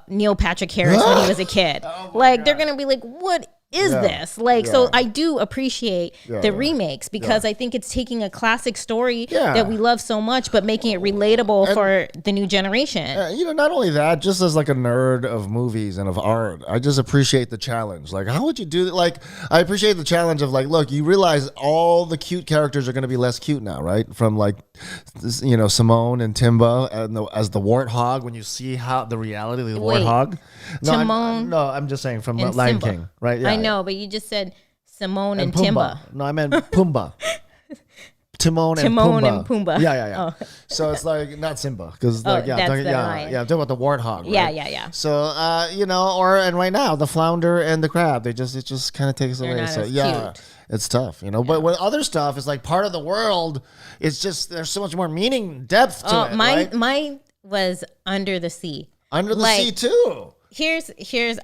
Neil Patrick Harris when he was a kid. They're gonna be like, what is this? So I do appreciate the remakes, because I think it's taking a classic story that we love so much, but making it relatable for the new generation. Not only that, just as like a nerd of movies and of art, I just appreciate the challenge. Like, how would you do that? Like, I appreciate the challenge of like, look, you realize all the cute characters are going to be less cute now, right? From like, Simone and Timba as the warthog, when you see how the reality of the warthog. Timon. I'm just saying from Lion Simba. King, right? I know, but you just said Simone and Pumbaa. Timba. No, I meant Pumbaa. Timon and Pumbaa. Yeah. Oh. So it's like not Simba, because I'm talking about the warthog. Right? Yeah. So and right now the flounder and the crab, it just kind of takes away. Not So as cute. It's tough, But with other stuff, it's like part of the world. It's just there's so much more meaning, depth to it. Mine was Under the Sea. Under the Sea too. Here's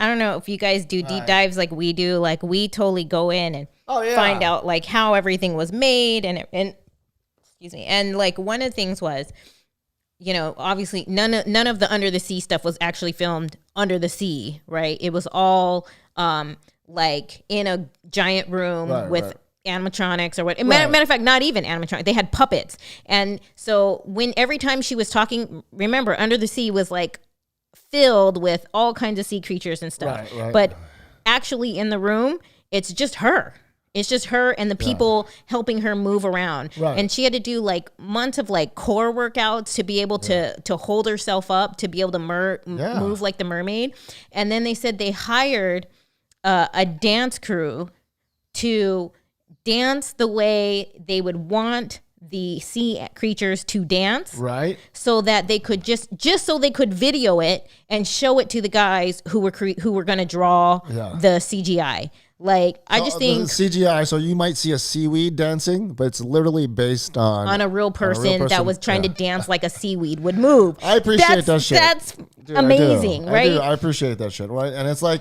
I don't know if you guys do deep dives like we do. Like, we totally go in and find out like how everything was made and excuse me. And like one of the things was, obviously none of the Under the Sea stuff was actually filmed under the sea, right? It was all like in a giant room with animatronics or what. Matter of fact, not even animatronics. They had puppets. And so every time she was talking, remember, Under the Sea was like filled with all kinds of sea creatures and stuff. Right. But actually in the room, it's just her. It's just her and the people helping her move around. Right. And she had to do like months of like core workouts to be able to hold herself up, to be able to move like the mermaid. And then they said they hired a dance crew to dance the way they would want the sea creatures to dance, right? So that they could just so they could video it and show it to the guys who were going to draw the CGI. Like, I just think CGI. So you might see a seaweed dancing, but it's literally based on a real person that was trying to dance like a seaweed would move. I appreciate that shit. That's amazing, right? I appreciate that shit, right? And it's like,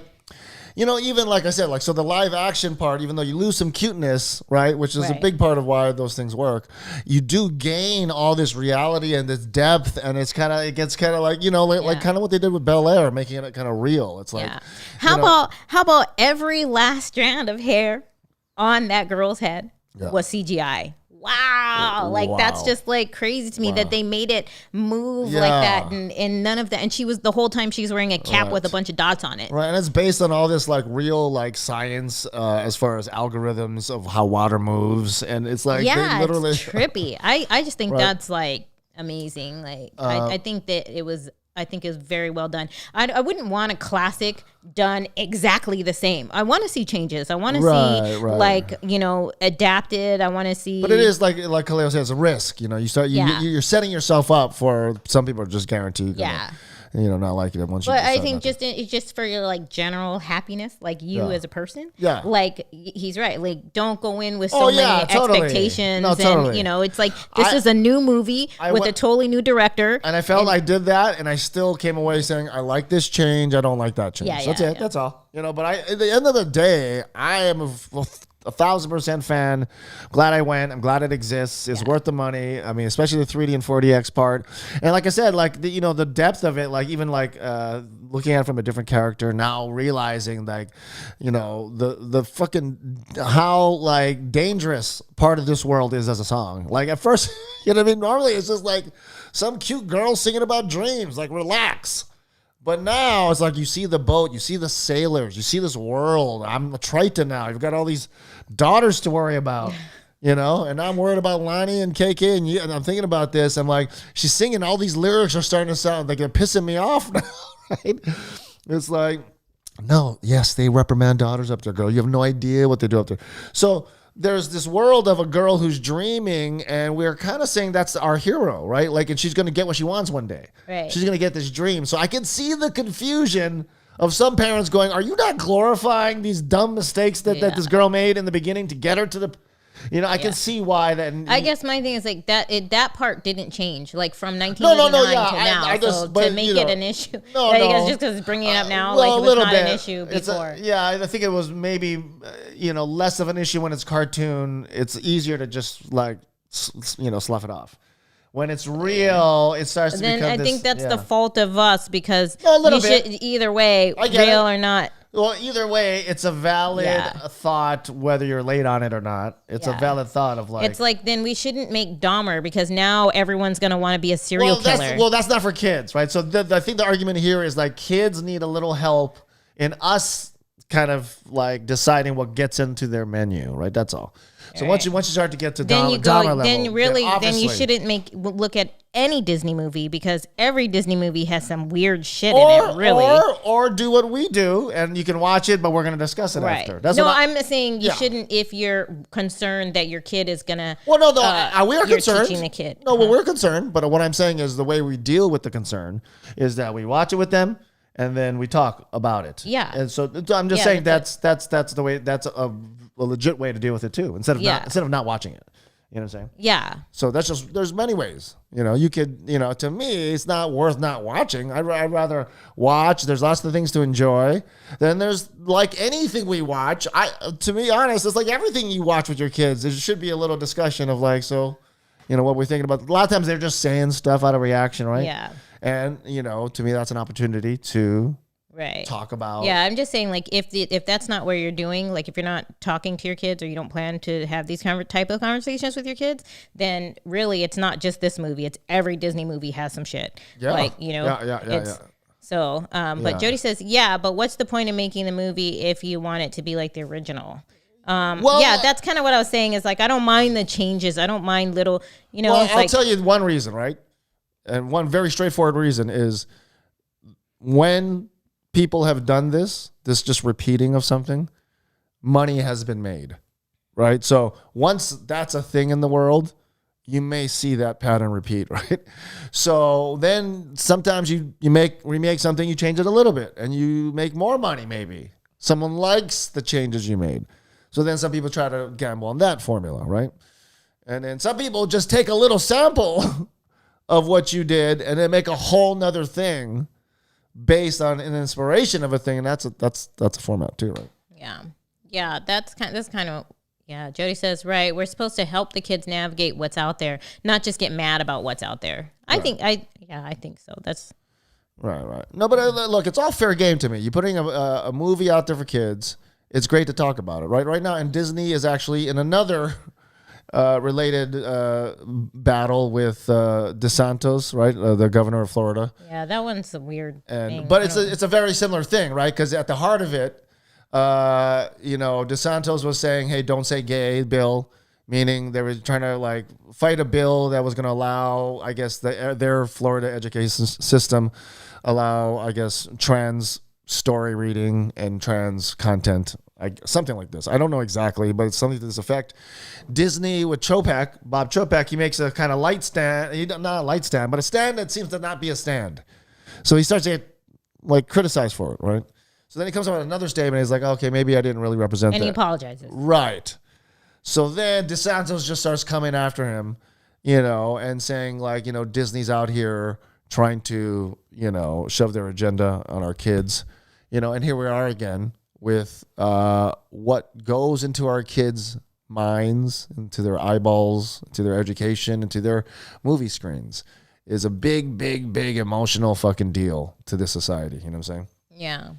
even like I said, like, so the live action part, even though you lose some cuteness, right, which is a big part of why those things work, you do gain all this reality and this depth, and it gets kind of like, like kind of what they did with Bel Air, making it kind of real. It's like, how about every last strand of hair on that girl's head was CGI? Wow. Like, that's just like crazy to me that they made it move like that, and none of that. And the whole time she's wearing a cap with a bunch of dots on it. Right. And it's based on all this like real like science as far as algorithms of how water moves. And it's like, they literally it's trippy. I just think that's like amazing. Like, I think that it was very well done. I wouldn't want a classic done exactly the same. I want to see changes. I want to see like, adapted. I want to see. But it is like Kaleo says, a risk. You're setting yourself up for some people are just guaranteed. Not liking it once. But I think it's just for your like general happiness, like you as a person. Yeah. Like, he's right. Like, don't go in with so many expectations. No, totally. And it's like, this is a new movie with a totally new director. And I felt I did that, and I still came away saying, I like this change. I don't like that change. That's it. That's all. But at the end of the day, I am 1,000% fan. Glad I went. I'm glad it exists. It's worth the money. I mean, especially the 3D and 4DX part. And like I said, like the depth of it, like even like looking at it from a different character now, realizing like, the fucking how like dangerous part of this world is as a song. Like at first, you know what I mean? Normally it's just like some cute girl singing about dreams. Like relax. But now it's like you see the boat, you see the sailors, you see this world. I'm a Triton now. You've got all these daughters to worry about, and I'm worried about Lonnie and KK. And I'm thinking about this. I'm like, she's singing. All these lyrics are starting to sound like they're pissing me off now, right? It's like, no, yes, they reprimand daughters up there, girl. You have no idea what they do up there. So there's this world of a girl who's dreaming, and we're kind of saying that's our hero, right? Like, and she's going to get what she wants one day. Right. She's going to get this dream. So I can see the confusion of some parents going, are you not glorifying these dumb mistakes that this girl made in the beginning to get her to the... I can see why that. I guess my thing is like that part didn't change, like from 1989 to now. I just, so to make it an issue, I guess just because it's bringing it up now, like it was not an issue before. I think it was maybe less of an issue when it's cartoon. It's easier to just like slough it off. When it's real, it starts to become I think that's the fault of us because either way, real or not. Well, either way, it's a valid thought, whether you're late on it or not. It's a valid thought of like... It's like, then we shouldn't make Dahmer because now everyone's going to want to be a serial killer. That's not for kids, right? So I think the argument here is like kids need a little help in us kind of like deciding what gets into their menu, right? That's all. So once you start to get to Dahmer level, then you shouldn't look at any Disney movie because every Disney movie has some weird shit in it, really. Or do what we do, and you can watch it, but we're going to discuss it after. I'm saying you shouldn't if you're concerned that your kid is going to... Well, no, we are concerned. Teaching the kid. No, well, we're concerned, but what I'm saying is the way we deal with the concern is that we watch it with them, and then we talk about it. Yeah. And so I'm just saying that's the way, that's a legit way to deal with it too, instead of not watching it. You know what I'm saying? Yeah. So there's many ways. You could, to me, it's not worth not watching. I'd rather watch. There's lots of things to enjoy. Then there's like anything we watch. To be honest, it's like everything you watch with your kids. There should be a little discussion of like, so, what we're thinking about. A lot of times they're just saying stuff out of reaction, right? Yeah. And, to me, that's an opportunity to talk about. Yeah, I'm just saying, like, if that's not where you're doing, like, if you're not talking to your kids or you don't plan to have these type of conversations with your kids, then really it's not just this movie. It's every Disney movie has some shit. Yeah. Like, Yeah. So, but Jody says, but what's the point of making the movie if you want it to be like the original? That's kind of what I was saying is like, I don't mind the changes. I don't mind little, I'll tell you one reason, right? And one very straightforward reason is when people have done this just repeating of something, money has been made, right? So once that's a thing in the world, you may see that pattern repeat, right? So then sometimes you remake something, you change it a little bit, and you make more money maybe. Someone likes the changes you made. So then some people try to gamble on that formula, right? And then some people just take a little sample of what you did and then make a whole nother thing based on an inspiration of a thing, and that's a format too, right? Yeah. That's kind of Jody says right. We're supposed to help the kids navigate what's out there, not just get mad about what's out there. I think so. That's right. No, but look, it's all fair game to me. You're putting a movie out there for kids. It's great to talk about it, right? Right now, and Disney is actually in another related battle with DeSantis, right? The governor of Florida. Yeah, that one's a weird thing. But it's a very similar thing, right? Because at the heart of it, DeSantis was saying, hey, don't say gay bill, meaning they were trying to like fight a bill that was going to allow, I guess, their Florida education system allow, I guess, trans story reading and trans content, something like this. I don't know exactly, but it's something to this effect. Disney with Bob Chopek, he makes a kind of light stand, not a light stand, but a stand that seems to not be a stand. So he starts to get like criticized for it, right? So then he comes up with another statement. He's like, okay, maybe I didn't really represent that. And he apologizes. Right. So then DeSantis just starts coming after him, and saying like, Disney's out here trying to, shove their agenda on our kids, and here we are again with what goes into our kids' minds, into their eyeballs, into their education, into their movie screens is a big, big, big emotional fucking deal to this society. You know what I'm saying? Yeah.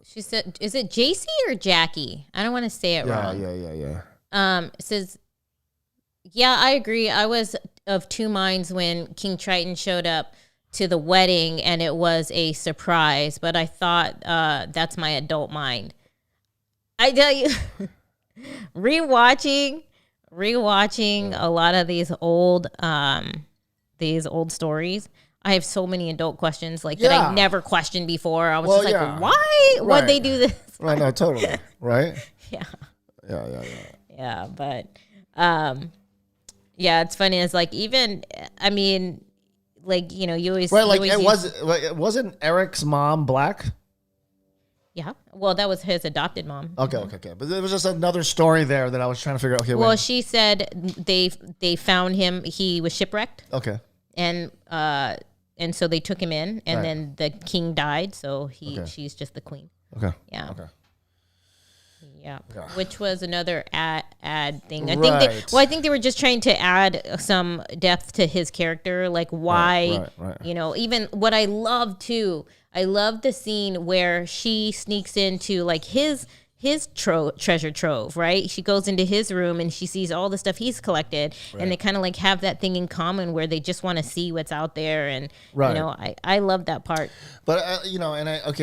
She said, is it JC or Jackie? I don't want to say it wrong. Yeah. It says, yeah, I agree. I was of two minds when King Triton showed up to the wedding and it was a surprise, but I thought that's my adult mind. I tell you, rewatching a lot of these old stories, I have so many adult questions that I never questioned before. I was why would they do this? Right, no, totally. Right? Yeah. Yeah. Yeah, but yeah, it's funny. It's like even you always it wasn't Eric's mom black? Yeah. Well, that was his adopted mom. Okay. But there was just another story there that I was trying to figure out. Okay. Well, she said they found him. He was shipwrecked. Okay. And so they took him in, and then the king died. So she's just the queen. Okay. Yeah. Okay. Yeah. Which was another ad thing. I think they were just trying to add some depth to his character, like why, even what I love too. I love the scene where she sneaks into like his treasure trove, right? She goes into his room and she sees all the stuff he's collected, and they kind of like have that thing in common where they just want to see what's out there, and I love that part. But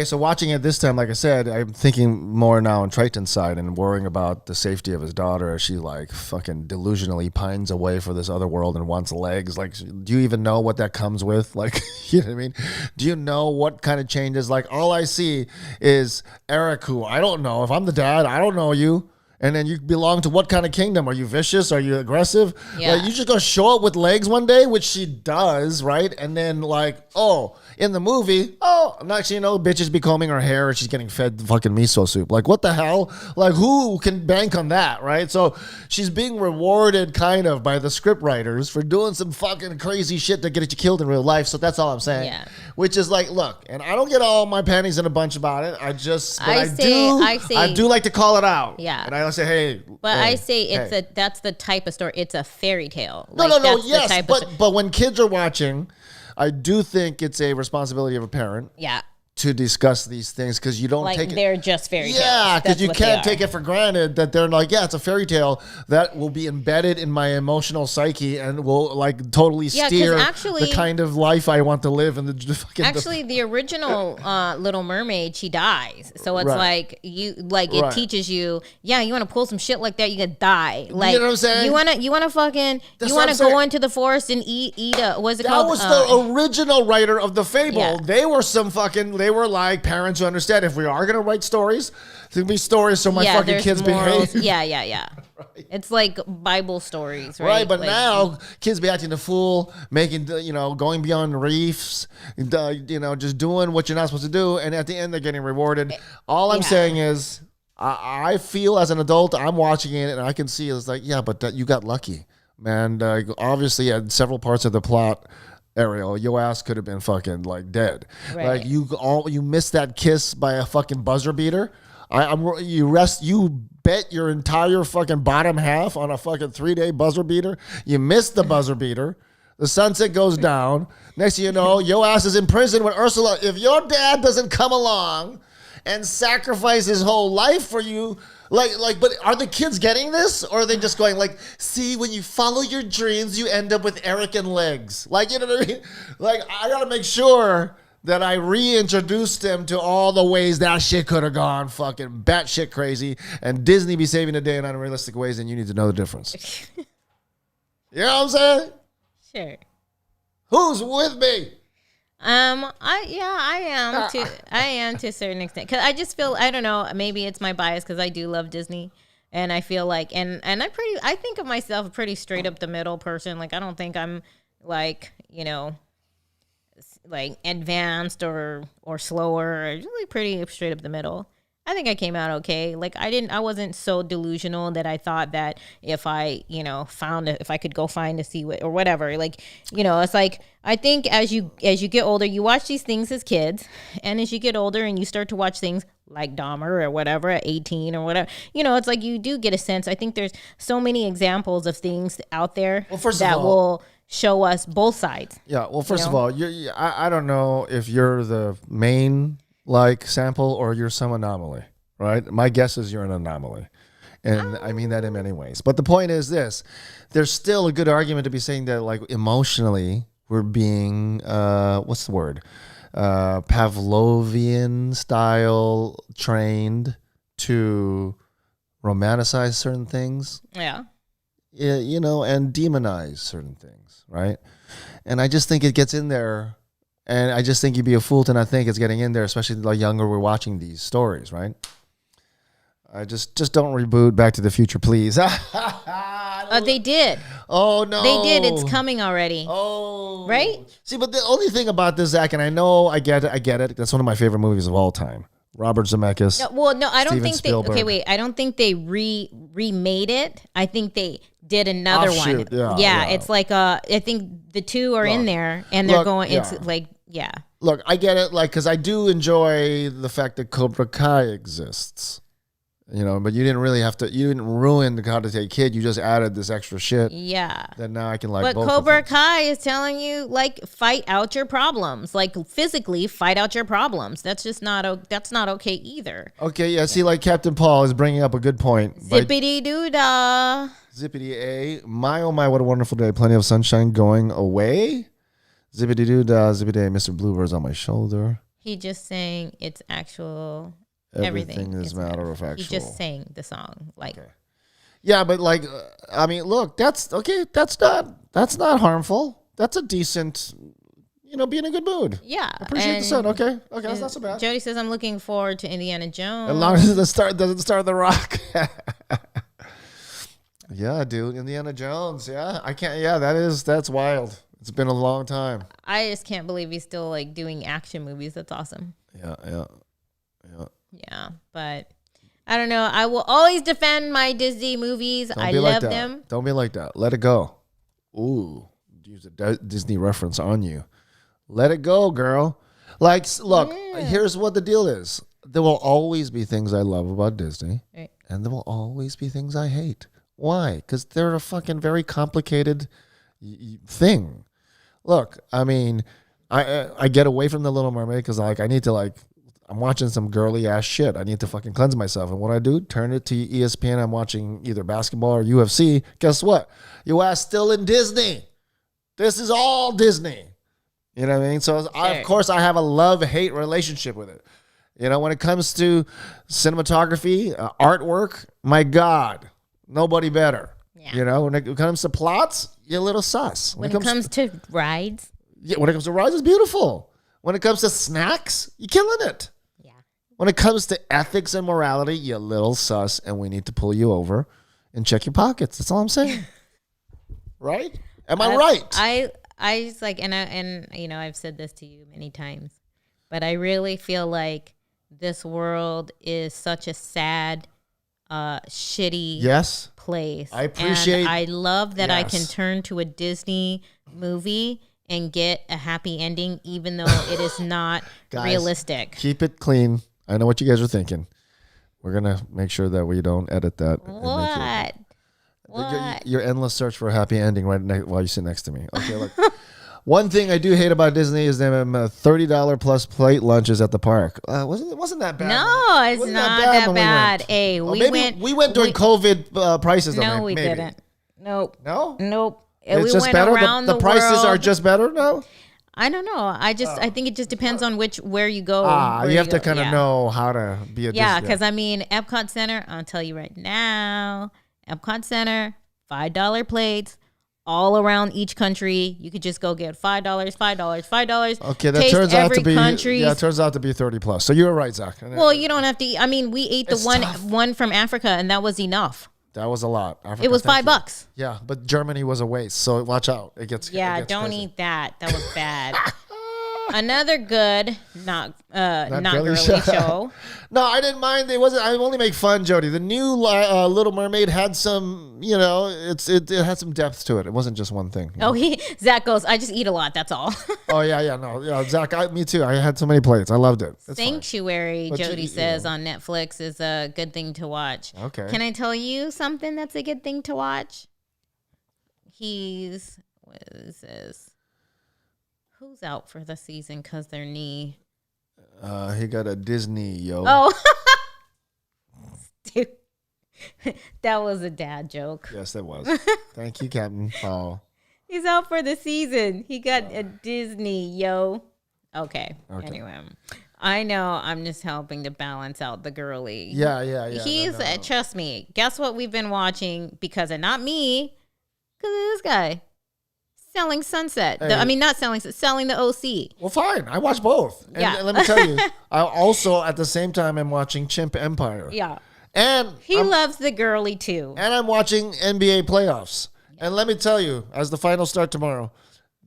so watching it this time, like I said, I'm thinking more now on Triton's side and worrying about the safety of his daughter as she like fucking delusionally pines away for this other world and wants legs. Like, do you even know what that comes with? Like, you know what I mean? Do you know what kind of changes? Like, all I see is Eric, who I don't know if I'm the dad, I don't know you. And then you belong to what kind of kingdom? Are you vicious? Are you aggressive? Yeah. Like, you just gonna show up with legs one day, which she does, right? And then in the movie, next bitches be combing her hair and she's getting fed fucking miso soup. Like, what the hell? Like, who can bank on that, right? So she's being rewarded kind of by the script writers for doing some fucking crazy shit to get you killed in real life. So that's all I'm saying. Yeah. Which is like, look, and I don't get all my panties in a bunch about it. I do like to call it out. Yeah. And I say, hey. But hey, I say that's the type of story. It's a fairy tale. No, yes. But when kids are watching, I do think it's a responsibility of a parent. Yeah. To discuss these things, because you don't take it. They're just fairy tales. Yeah, because you can't take it for granted that they're like, it's a fairy tale that will be embedded in my emotional psyche and will like totally steer the kind of life I want to live. And the original Little Mermaid, she dies. So it's it teaches you, you want to pull some shit like that, you're gonna die. Like, you know what I'm saying? You want to go into the forest and eat what's it called? That was the original writer of the fable. Yeah. They were they were like parents who understand if we are going to write stories, it's going to be stories so my fucking kids behave. Yeah. Right. It's like Bible stories, right? Right, but now kids be acting a fool, making, going beyond reefs, just doing what you're not supposed to do. And at the end, they're getting rewarded. All I'm saying is I feel as an adult, I'm watching it and I can see it's like, but you got lucky, man. Obviously, at several parts of the plot, Ariel, your ass could have been fucking like dead. Right. Like you missed that kiss by a fucking buzzer beater. You bet your entire fucking bottom half on a fucking 3-day buzzer beater. You missed the buzzer beater. The sunset goes down. Next thing you know, your ass is in prison with Ursula. If your dad doesn't come along and sacrifice his whole life for you. But are the kids getting this? Or are they just going like, see, when you follow your dreams, you end up with Eric and legs. Like, you know what I mean? Like, I got to make sure that I reintroduce them to all the ways that shit could have gone fucking batshit crazy and Disney be saving the day in unrealistic ways, and you need to know the difference. You know what I'm saying? Sure. Who's with me? I am to a certain extent, because I just feel, I don't know, maybe it's my bias because I do love Disney, and I feel like, and I think of myself a pretty straight up the middle person. Like, I don't think I'm like, like advanced or slower, or really pretty straight up the middle. I think I came out okay. Like I wasn't so delusional that I thought that if I, if I could go find a see or whatever, like, it's like, I think as you get older, you watch these things as kids, and as you get older and you start to watch things like Dahmer or whatever at 18 or whatever, it's like you do get a sense. I think there's so many examples of things out there will show us both sides. Yeah. Well, first of all, I don't know if you're the main sample or you're some anomaly, right? My guess is you're an anomaly. And I mean that in many ways. But the point is this, there's still a good argument to be saying that emotionally we're being, what's the word? Pavlovian style trained to romanticize certain things. Yeah. And demonize certain things, right? And I just think it gets in there. And I just think you'd be a fool to not think it's getting in there, especially the younger we're watching these stories, right? I just don't reboot Back to the Future, please. They did. Oh, no. They did. It's coming already. Oh. Right? See, but the only thing about this, Zach, and I know I get it. That's one of my favorite movies of all time. Robert Zemeckis. No, I don't Steven think Spielberg. Okay, wait. I don't think they remade it. I think they did another one. Yeah, it's like I think the two are in there, and they're going. It's like. Yeah. Look, I get it, because I do enjoy the fact that Cobra Kai exists, but you didn't really you didn't ruin the Karate Kid. You just added this extra shit. Yeah. That now I can But both Cobra Kai is telling you, fight out your problems. Physically fight out your problems. That's just that's not okay either. Okay, yeah. See, Captain Paul is bringing up a good point. Zippity doo dah. Zippity A. My, oh my, what a wonderful day. Plenty of sunshine going away. Zippity doo dah, zippity, Mr. Bluebird's on my shoulder. He just saying it's actual. Everything is matter of factual. He just sang the song. Okay. Yeah, but I mean, look, that's okay. That's not harmful. That's a decent, be in a good mood. Yeah. Appreciate the sun. Okay, that's not so bad. Jody says, I'm looking forward to Indiana Jones. As long as it doesn't start The Rock. Yeah, dude, Indiana Jones. Yeah, I can't. Yeah, that's wild. It's been a long time. I just can't believe he's still doing action movies. That's awesome. Yeah, but I don't know. I will always defend my Disney movies. I love them. Don't be like that. Let it go. Ooh, use a Disney reference on you. Let it go, girl. Look, here's what the deal is. There will always be things I love about Disney, right, and there will always be things I hate. Why? Because they're a fucking very complicated thing. Look, I mean, I get away from the Little Mermaid because I need to I'm watching some girly ass shit. I need to fucking cleanse myself. And what I do, turn it to ESPN. I'm watching either basketball or UFC. Guess what? Your ass still in Disney. This is all Disney. You know what I mean? So sure. Of course I have a love-hate relationship with it. When it comes to cinematography, artwork, my God, nobody better. Yeah. When it comes to plots, you're a little sus. When it comes to rides? Yeah, when it comes to rides, it's beautiful. When it comes to snacks, you're killing it. Yeah. When it comes to ethics and morality, you're a little sus, and we need to pull you over and check your pockets. That's all I'm saying. Right? Am I right? I just and I've said this to you many times, but I really feel like this world is such a sad, shitty place. I appreciate. And I love that I can turn to a Disney movie and get a happy ending, even though it is not guys, realistic. Keep it clean. I know what you guys are thinking. We're gonna make sure that we don't edit that. What? Your endless search for a happy ending while you sit next to me. Okay, look. One thing I do hate about Disney is them $30 plus plate lunches at the park. Wasn't that bad? No, it's not that bad. Hey, we went during COVID prices. No, we didn't. Nope. No? Nope. It's we just went better. Around the prices world. Are just better now. I don't know. I think it just depends on where you go. You have to kind of know how to be a Disney. Because Epcot Center, I'll tell you right now, Epcot Center, $5 plates. All around each country, you could just go get $5, $5. Okay, that turns out to be it turns out to be 30 plus. So you were right, Zach. Well, you don't have to. I mean, we ate the one from Africa, and that was enough. That was a lot. Africa, it was $5. Yeah, but Germany was a waste. So watch out. It gets don't crazy. eat that. That was bad. Another good, not girly show. No, I didn't mind. It wasn't. I only make fun, Jody. The new Little Mermaid had some. It had some depth to it. It wasn't just one thing. Oh, Zach goes, I just eat a lot. That's all. Oh yeah. Zach, me too. I had so many plates. I loved it. It's Sanctuary, Jody says on Netflix is a good thing to watch. Okay. Can I tell you something that's a good thing to watch? What is this? Who's out for the season because their knee? He got a Disney, yo. Oh. Dude. That was a dad joke. Yes, that was. Thank you, Captain Paul. He's out for the season. He got a Disney, yo. Okay. Anyway, I know I'm just helping to balance out the girly. Yeah. He's, trust me, guess what we've been watching because of not me, because of this guy. Selling Sunset. Selling the OC. Well, fine. I watch both. And let me tell you, I also, at the same time, am watching Chimp Empire. Yeah. And he loves the girly, too. And I'm watching NBA playoffs. And let me tell you, as the finals start tomorrow,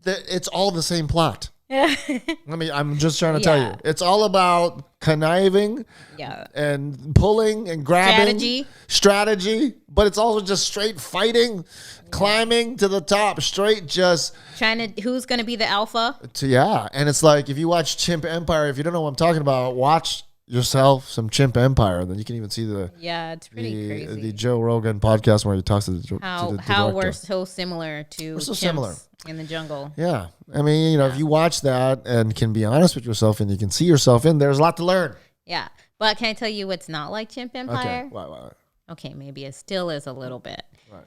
it's all the same plot. I'm just trying to tell you. It's all about conniving and pulling and grabbing. Strategy. But it's also just straight fighting, climbing to the top, straight just... who's going to be the alpha? And it's like, if you watch Chimp Empire, if you don't know what I'm talking about, watch yourself some Chimp Empire. Then you can even see it's pretty crazy. The Joe Rogan podcast where he talks to the director. How we're so similar to chimps in the jungle. Yeah. I mean, if you watch that and can be honest with yourself and you can see yourself in, there's a lot to learn. Yeah. But can I tell you what's not like Chimp Empire? Okay. Why? Okay, maybe it still is a little bit. Right.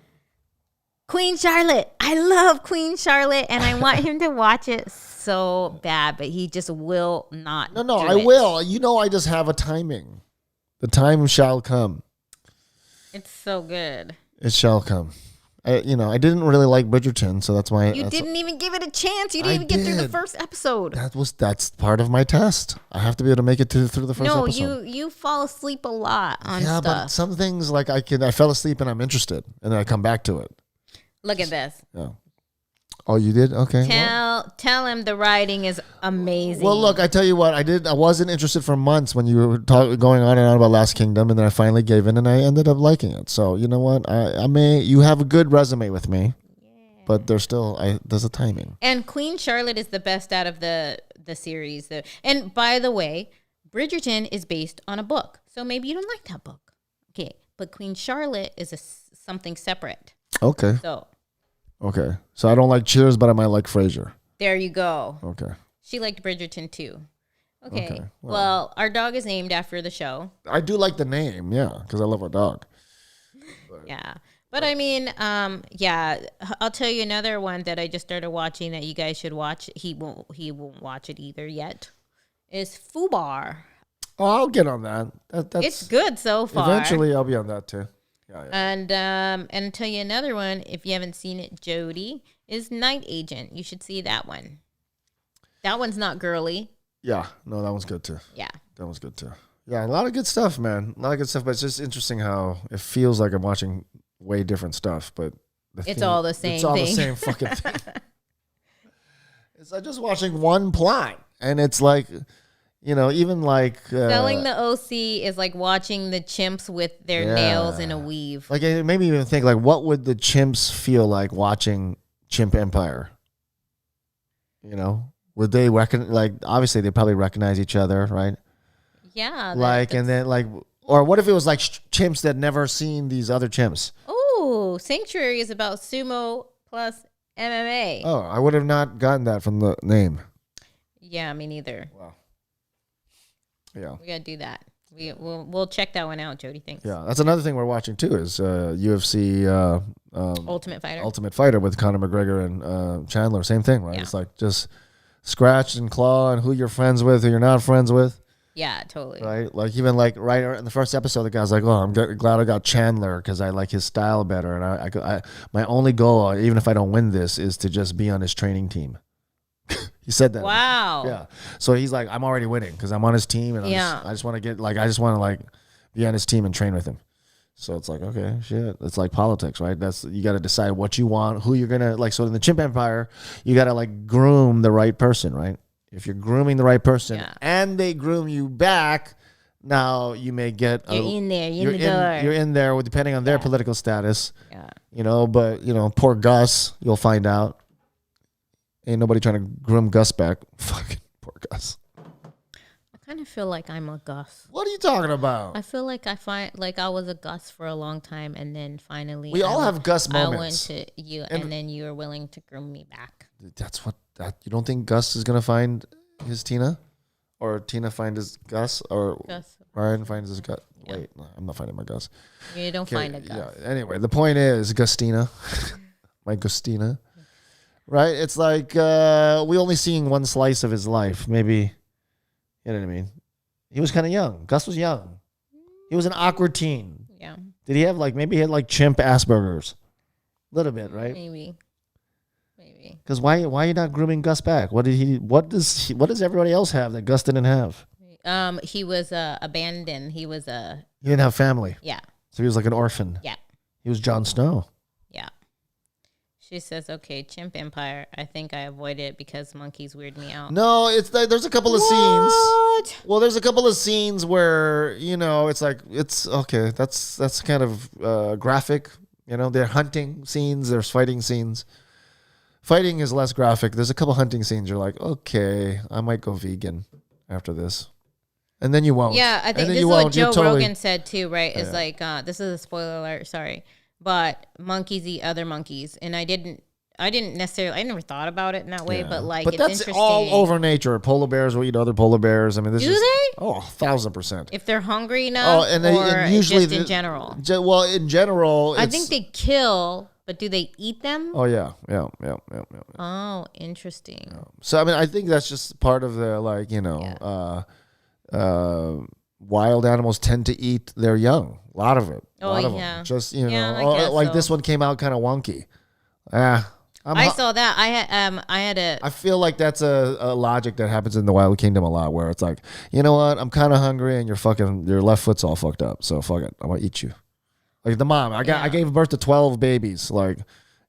Queen Charlotte. I love Queen Charlotte, and I want him to watch it so bad, but he just will not. No, I will. I just have a timing. The time shall come. It's so good. It shall come. I didn't really like Bridgerton, so that's why you didn't even give it a chance. You didn't even get through the first episode. That's part of my test. I have to be able to make it through the first episode. No, you fall asleep a lot on stuff. Yeah, but some things like I fell asleep and I'm interested, and then I come back to it. Look at this. Yeah. Oh, you did? Okay. Tell him the writing is amazing. Well, look, I tell you what, I wasn't interested for months when you were going on and on about Last Kingdom, and then I finally gave in, and I ended up liking it. So you know what? You have a good resume with me, but there's a timing. And Queen Charlotte is the best out of the series. And by the way, Bridgerton is based on a book, so maybe you don't like that book. Okay, but Queen Charlotte is something separate. Okay. Okay, so I don't like Cheers, but I might like Frasier. There you go. Okay. She liked Bridgerton too. Okay. Well, our dog is named after the show. I do like the name, because I love our dog. Yeah. But I mean, I'll tell you another one that I just started watching that you guys should watch. He won't watch it either yet. Is Fubar. Oh, I'll get on that. That's it's good so far. Eventually, I'll be on that too. Yeah. And tell you another one, if you haven't seen it, Jody, is Night Agent. You should see that one. That one's not girly. Yeah, no, that one's good too. Yeah. That one's good too. Yeah, a lot of good stuff, man. A lot of good stuff, but it's just interesting how it feels like I'm watching way different stuff, but it's all the same thing. It's all the same fucking thing. It's like just watching one plot, and it's like... even like... Selling the OC is like watching the chimps with their nails in a weave. Like, it made me even think, like, what would the chimps feel like watching Chimp Empire? Would they obviously they probably recognize each other, right? Yeah. Or what if it was like chimps that never seen these other chimps? Oh, Sanctuary is about sumo plus MMA. Oh, I would have not gotten that from the name. Yeah, me neither. Wow. Yeah, we gotta do that. We'll check that one out. Jody thinks. Yeah, that's another thing we're watching too is UFC Ultimate Fighter with Conor McGregor and Chandler. Same thing, right? Yeah. It's like just scratch and claw and who you're friends with, who you're not friends with. Yeah, totally. Right, like even like right in the first episode, the guy's like, "Oh, I'm glad I got Chandler because I like his style better." And I my only goal, even if I don't win this, is to just be on his training team. He said that. Wow. Yeah. So he's like, I'm already winning because I'm on his team, and I just want to be on his team and train with him. So it's like, okay, shit. It's like politics, right? You got to decide what you want, who you're gonna like. So in the Chimp Empire, you got to like groom the right person, right? If you're grooming the right person Yeah. and they groom you back, now you may get You're in there. You're in the door. You're in there, depending on their political status. Yeah. But poor Gus, you'll find out. Ain't nobody trying to groom Gus back. Fucking poor Gus. I kind of feel like I'm a Gus. What are you talking about? I feel like I was a Gus for a long time, and then finally We all have Gus moments. I went to you, and then you were willing to groom me back. That's what you don't think Gus is gonna find his Tina, or Tina find his Gus, or Gus. Ryan finds his Gus. Yeah. Wait, no, I'm not finding my Gus. You don't find a Gus. Yeah. Anyway, the point is Gustina, my Gustina, right? It's like we only seeing one slice of his life. Maybe, you know what I mean? He was kind of young. Gus was young. He was an awkward teen. Yeah. Did he have maybe he had chimp Asperger's? A little bit, right? Maybe. Because why are you not grooming Gus back? What does everybody else have that Gus didn't have? He was abandoned. He didn't have family. Yeah. So he was like an orphan. Yeah. He was Jon Snow. Yeah. She says, "Okay, chimp empire. I think I avoid it because monkeys weird me out." No, it's there's a couple of scenes. Well, there's a couple of scenes where it's like it's okay. That's kind of graphic. They're hunting scenes. There's fighting scenes. Fighting is less graphic. There's a couple hunting scenes. You're like, okay, I might go vegan after this, and then you won't. Yeah, I think this is what Joe Rogan said too. Right? It's like this is a spoiler alert. Sorry, but monkeys eat other monkeys, and I never thought about it in that way. Yeah. But but it's that's interesting. all over nature. Polar bears will eat other polar bears. I mean, Do they? Oh, 1,000%. If they're hungry enough, and or usually just in general. Well, in general, I think they kill. But do they eat them? Oh yeah. Oh, interesting. So I mean, I think that's just part of the wild animals tend to eat their young. A lot of it. A lot of them. Just this one came out kind of wonky. I saw that. I feel like that's a logic that happens in the Wild Kingdom a lot, where it's like, you know what, I'm kind of hungry and your left foot's all fucked up, so fuck it, I'm gonna eat you. Like the mom, I gave birth to 12 babies. Like,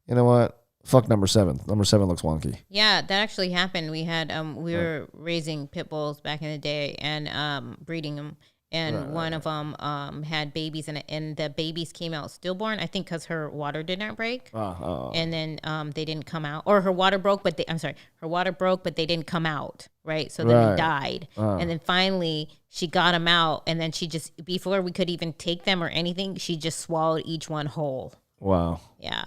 you know what? Fuck number 7. Number 7 looks wonky. Yeah, that actually happened. We had we were raising pit bulls back in the day and breeding them, and one of them had babies, and the babies came out stillborn. I think because her water did not break, and then they didn't come out, or her water broke, but her water broke, but they didn't come out. Right, so then they died, and then finally she got them out, and then she just, before we could even take them or anything, she just swallowed each one whole. Wow. Yeah.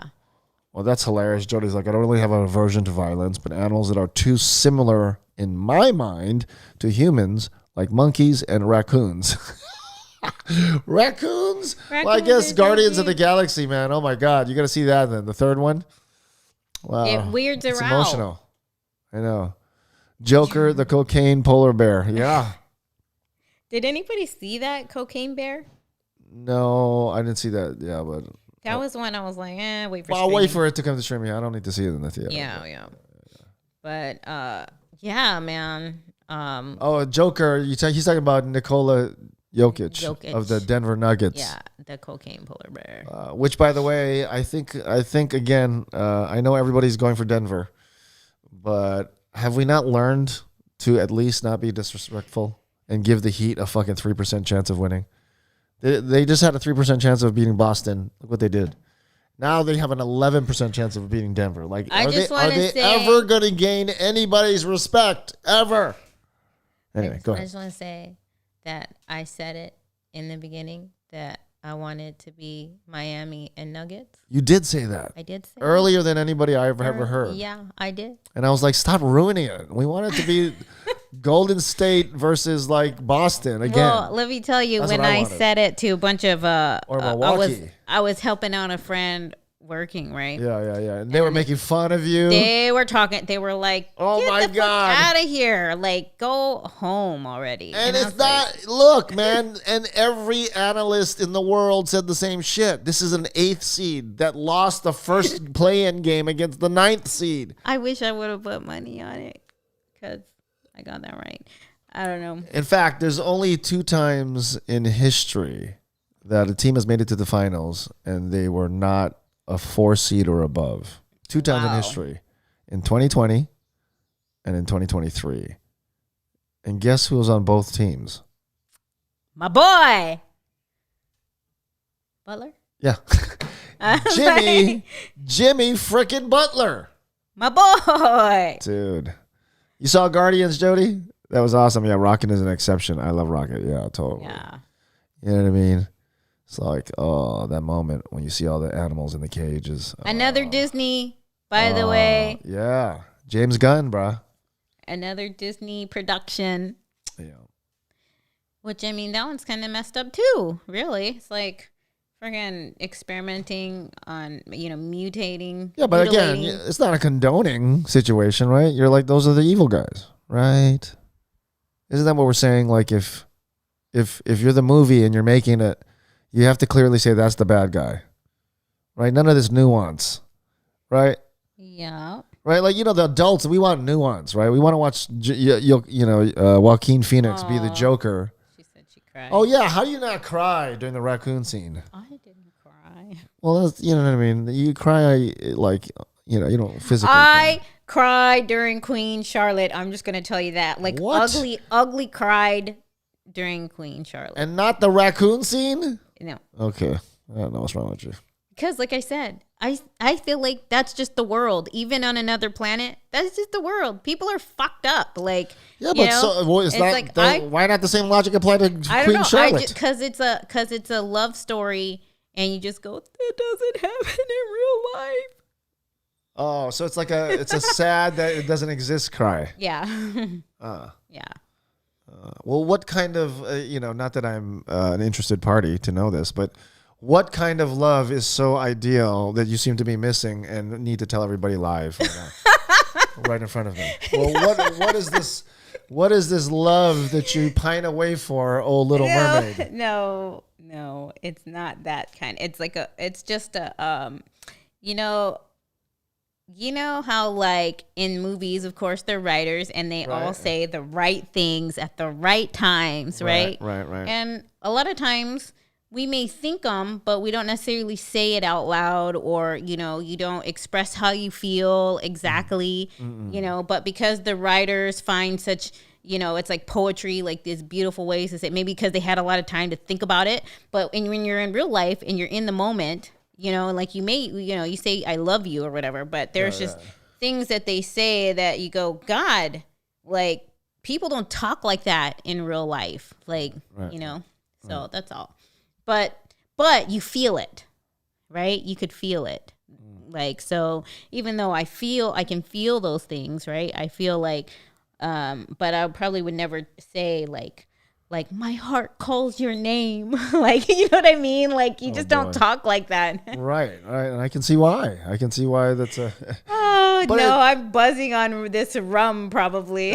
Well, that's hilarious. Jody's like, I don't really have an aversion to violence, but animals that are too similar in my mind to humans, like monkeys and raccoons. Raccoons? Well, I guess Guardians of the Galaxy, man. Oh my God, you got to see that then. The third one. Wow, it weirds her out. It's emotional. I know. Joker, the cocaine polar bear. Yeah. Did anybody see that cocaine bear? No, I didn't see that. Yeah, but that was one I was like, wait for. Well, I'll wait for it to come to streaming. I don't need to see it in the theater. Yeah. But yeah, man. Joker. He's talking about Nikola Jokic of the Denver Nuggets. Yeah, the cocaine polar bear. Which, by the way, I think again, I know everybody's going for Denver, but have we not learned to at least not be disrespectful and give the Heat a fucking 3% chance of winning? They just had a 3% chance of beating Boston. Look what they did. Now they have an 11% chance of beating Denver. Like, are they ever going to gain anybody's respect? Ever? Anyway, go ahead. I just want to say that I said it in the beginning that I wanted to be Miami and Nuggets. You did say that. I did say earlier than anybody I've ever heard. Yeah, I did. And I was like, stop ruining it. We want it to be Golden State versus like Boston again. Well, let me tell you, when I said it to a bunch of or Milwaukee. I was helping out a friend working, right? Yeah. And they were making fun of you. They were talking. They were like, "Oh my God, out of here! Like, go home already." And it's not. Like, look, man. And every analyst in the world said the same shit. This is an 8th seed that lost the first play-in game against the 9th seed. I wish I would have put money on it because I got that right. I don't know. In fact, there's only 2 times in history that a team has made it to the finals and they were not a 4 seed or above. 2 times in history. In 2020 and in 2023. And guess who was on both teams? My boy. Butler? Yeah. Jimmy frickin' Butler. My boy. Dude. You saw Guardians, Jody? That was awesome. Yeah, Rocket is an exception. I love Rocket. Yeah, totally. Yeah. You know what I mean? It's like, oh, that moment when you see all the animals in the cages. Another Disney, by the way. Yeah. James Gunn, bruh. Another Disney production. Yeah. Which, I mean, that one's kind of messed up too, really. It's like friggin' experimenting on, mutating. Yeah, but mutilating. again, it's not a condoning situation, right? You're like, those are the evil guys, right? Isn't that what we're saying? Like, if you're the movie and you're making it, you have to clearly say that's the bad guy, right? None of this nuance, right? Yeah. Right, like the adults, we want nuance, right? We want to watch, Joaquin Phoenix be the Joker. She said she cried. Oh yeah, how do you not cry during the raccoon scene? I didn't cry. Well, that's, you know what I mean. You cry like you don't physically. I cried during Queen Charlotte. I'm just gonna tell you that, like What? ugly cried during Queen Charlotte. And not the raccoon scene. No, Okay, I don't know what's wrong with you. because like I said, I feel like that's just the world. Even on another planet, that's just the world. People are fucked up. Like, Yeah, but why not the same logic apply to I don't Queen know. Charlotte? Because it's a love story, and you just go, that doesn't happen in real life. Oh, so it's like it's a sad that it doesn't exist cry. Yeah. Yeah. Well, what kind of not that I'm an interested party to know this, but what kind of love is so ideal that you seem to be missing and need to tell everybody live right now, right in front of them? Well, what is this? What is this love that you pine away for, oh Little Mermaid? No, it's not that kind. It's just a you know how like in movies, of course, they're writers and they all say the right things at the right times, right? Right. And a lot of times we may think them, but we don't necessarily say it out loud, or, you don't express how you feel exactly, but because the writers find such, it's like poetry, like these beautiful ways to say, maybe because they had a lot of time to think about it. But when you're in real life and you're in the moment, like you may, you say, I love you or whatever, but there's just things that they say that you go, God, like people don't talk like that in real life. Like, so that's all. But you feel it, right? You could feel it. Like, so even though I can feel those things, right? I feel like, but I probably would never say like my heart calls your name. Like, you know what I mean? Like you just don't talk like that. Right. And I can see why. That's a. Oh, no, I'm buzzing on this rum probably.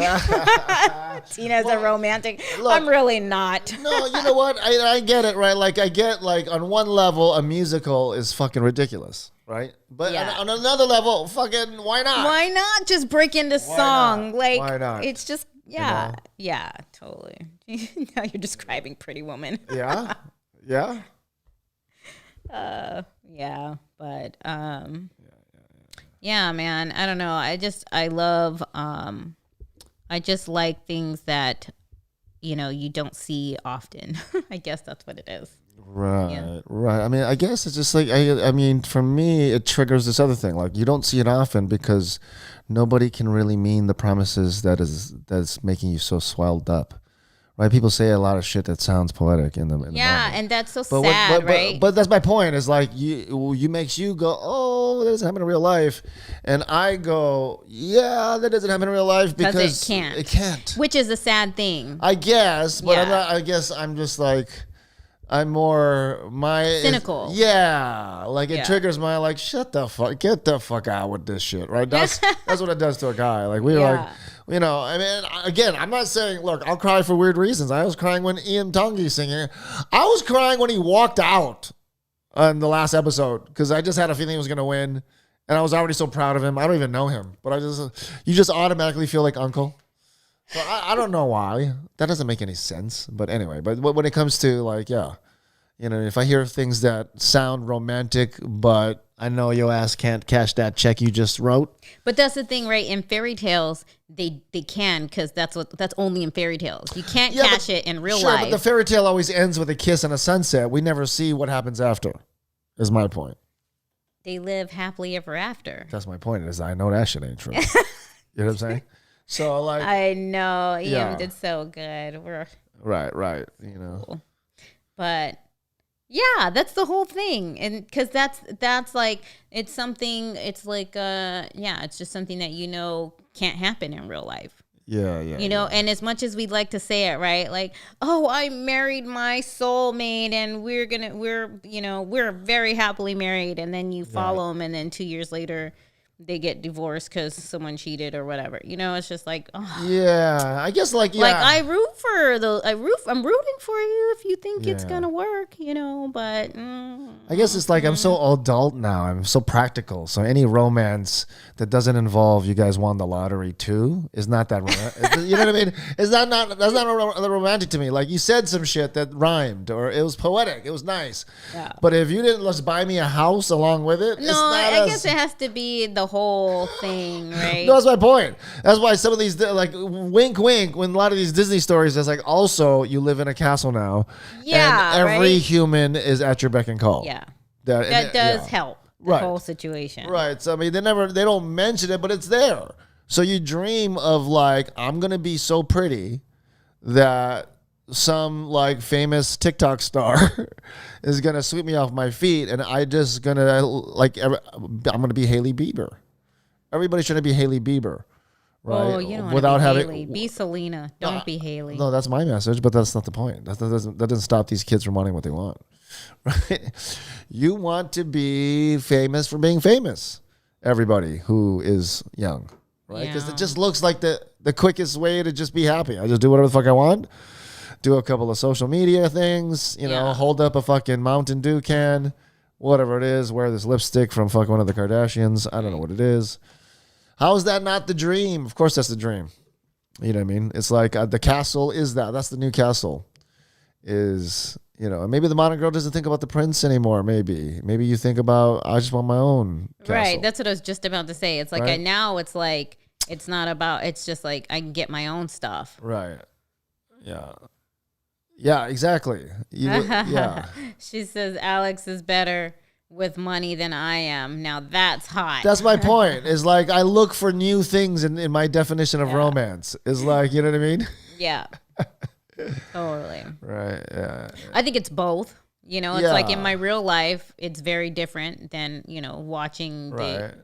Tina's a romantic. Look, I'm really not. No, you know what? I get it, right? Like, I get, like, on one level, a musical is fucking ridiculous, right? But on another level, fucking, why not? Why not just break into song? Not? Like, why not? It's just, yeah, totally. Now you're describing Pretty Woman. Yeah? Yeah, but, yeah, man, I don't know. I love, I just like things that, you don't see often. I guess that's what it is. Right. I mean, I guess it's just like, I mean, for me, it triggers this other thing. Like, you don't see it often because nobody can really mean the promises that's making you so swelled up. Right, people say a lot of shit that sounds poetic in the moment. And that's so sad, right? But that's my point. Is like you makes you go, oh, that doesn't happen in real life, and I go, yeah, that doesn't happen in real life because it can't. Which is a sad thing, I guess. But I'm not. I guess I'm just like, I'm more cynical. Like it triggers my like, shut the fuck, get the fuck out with this shit, right? That's what it does to a guy. Like we're like. I mean, again, I'm not saying, look, I'll cry for weird reasons. I was crying when Ian Tungi's singing. I was crying when he walked out on the last episode because I just had a feeling he was going to win. And I was already so proud of him. I don't even know him, but you just automatically feel like uncle. So I don't know why. That doesn't make any sense. But anyway, but when it comes to like, You know, if I hear things that sound romantic, but I know your ass can't cash that check you just wrote. But that's the thing, right? In fairy tales, they can, because that's only in fairy tales. You can't cash it in real life. But the fairy tale always ends with a kiss and a sunset. We never see what happens after. Is my point. They live happily ever after. That's my point. Is I know that shit ain't true. You know what I'm saying? So like, I know Ian did so good. Right. You know, but. Yeah, that's the whole thing. And because that's like, it's something, it's like, it's just something that, can't happen in real life. Yeah. And as much as we'd like to say it, right? Like, oh, I married my soulmate and we're very happily married. And then you follow them. And then 2 years later, they get divorced because someone cheated or whatever. It's just like, oh. Yeah, I guess like I'm rooting for you if you think it's gonna work, but I guess it's like I'm so adult now. I'm so practical. So any romance that doesn't involve you guys won the lottery too is not that romantic. You know what I mean? That's not romantic to me. Like you said some shit that rhymed or it was poetic. It was nice. Yeah. But if you didn't just buy me a house along with it, I guess it has to be the whole thing, right? No, that's my point. That's why some of these, like, wink, wink, when a lot of these Disney stories, it's like, also, you live in a castle now. Yeah, and every human is at your beck and call. Yeah. That does help the whole situation. Right. So, I mean, they don't mention it, but it's there. So you dream of, like, I'm going to be so pretty that some, like, famous TikTok star is going to sweep me off my feet, and I'm going to be Hailey Bieber. Everybody's trying to be Hailey Bieber, right? Oh, you don't want to be Hailey. Be Selena. Don't be Hailey. No, that's my message, but that's not the point. That doesn't stop these kids from wanting what they want, right? You want to be famous for being famous. Everybody who is young, right? Because it just looks like the quickest way to just be happy. I just do whatever the fuck I want. Do a couple of social media things, hold up a fucking Mountain Dew can, whatever it is, wear this lipstick from fucking one of the Kardashians. I don't know what it is. How is that not the dream? Of course that's the dream. You know what I mean? It's like the castle is that. That's the new castle. And maybe the modern girl doesn't think about the prince anymore, maybe. Maybe you think about, I just want my own castle. Right, that's what I was just about to say. It's like, now it's like, it's not about, it's just like, I can get my own stuff. Right. Yeah. Yeah, exactly. She says Alex is better with money than I am. Now that's hot. That's my point. Is like I look for new things in my definition of romance. Is like, you know what I mean? Yeah. Totally. Right. Yeah. I think it's both. It's like in my real life, it's very different than, watching the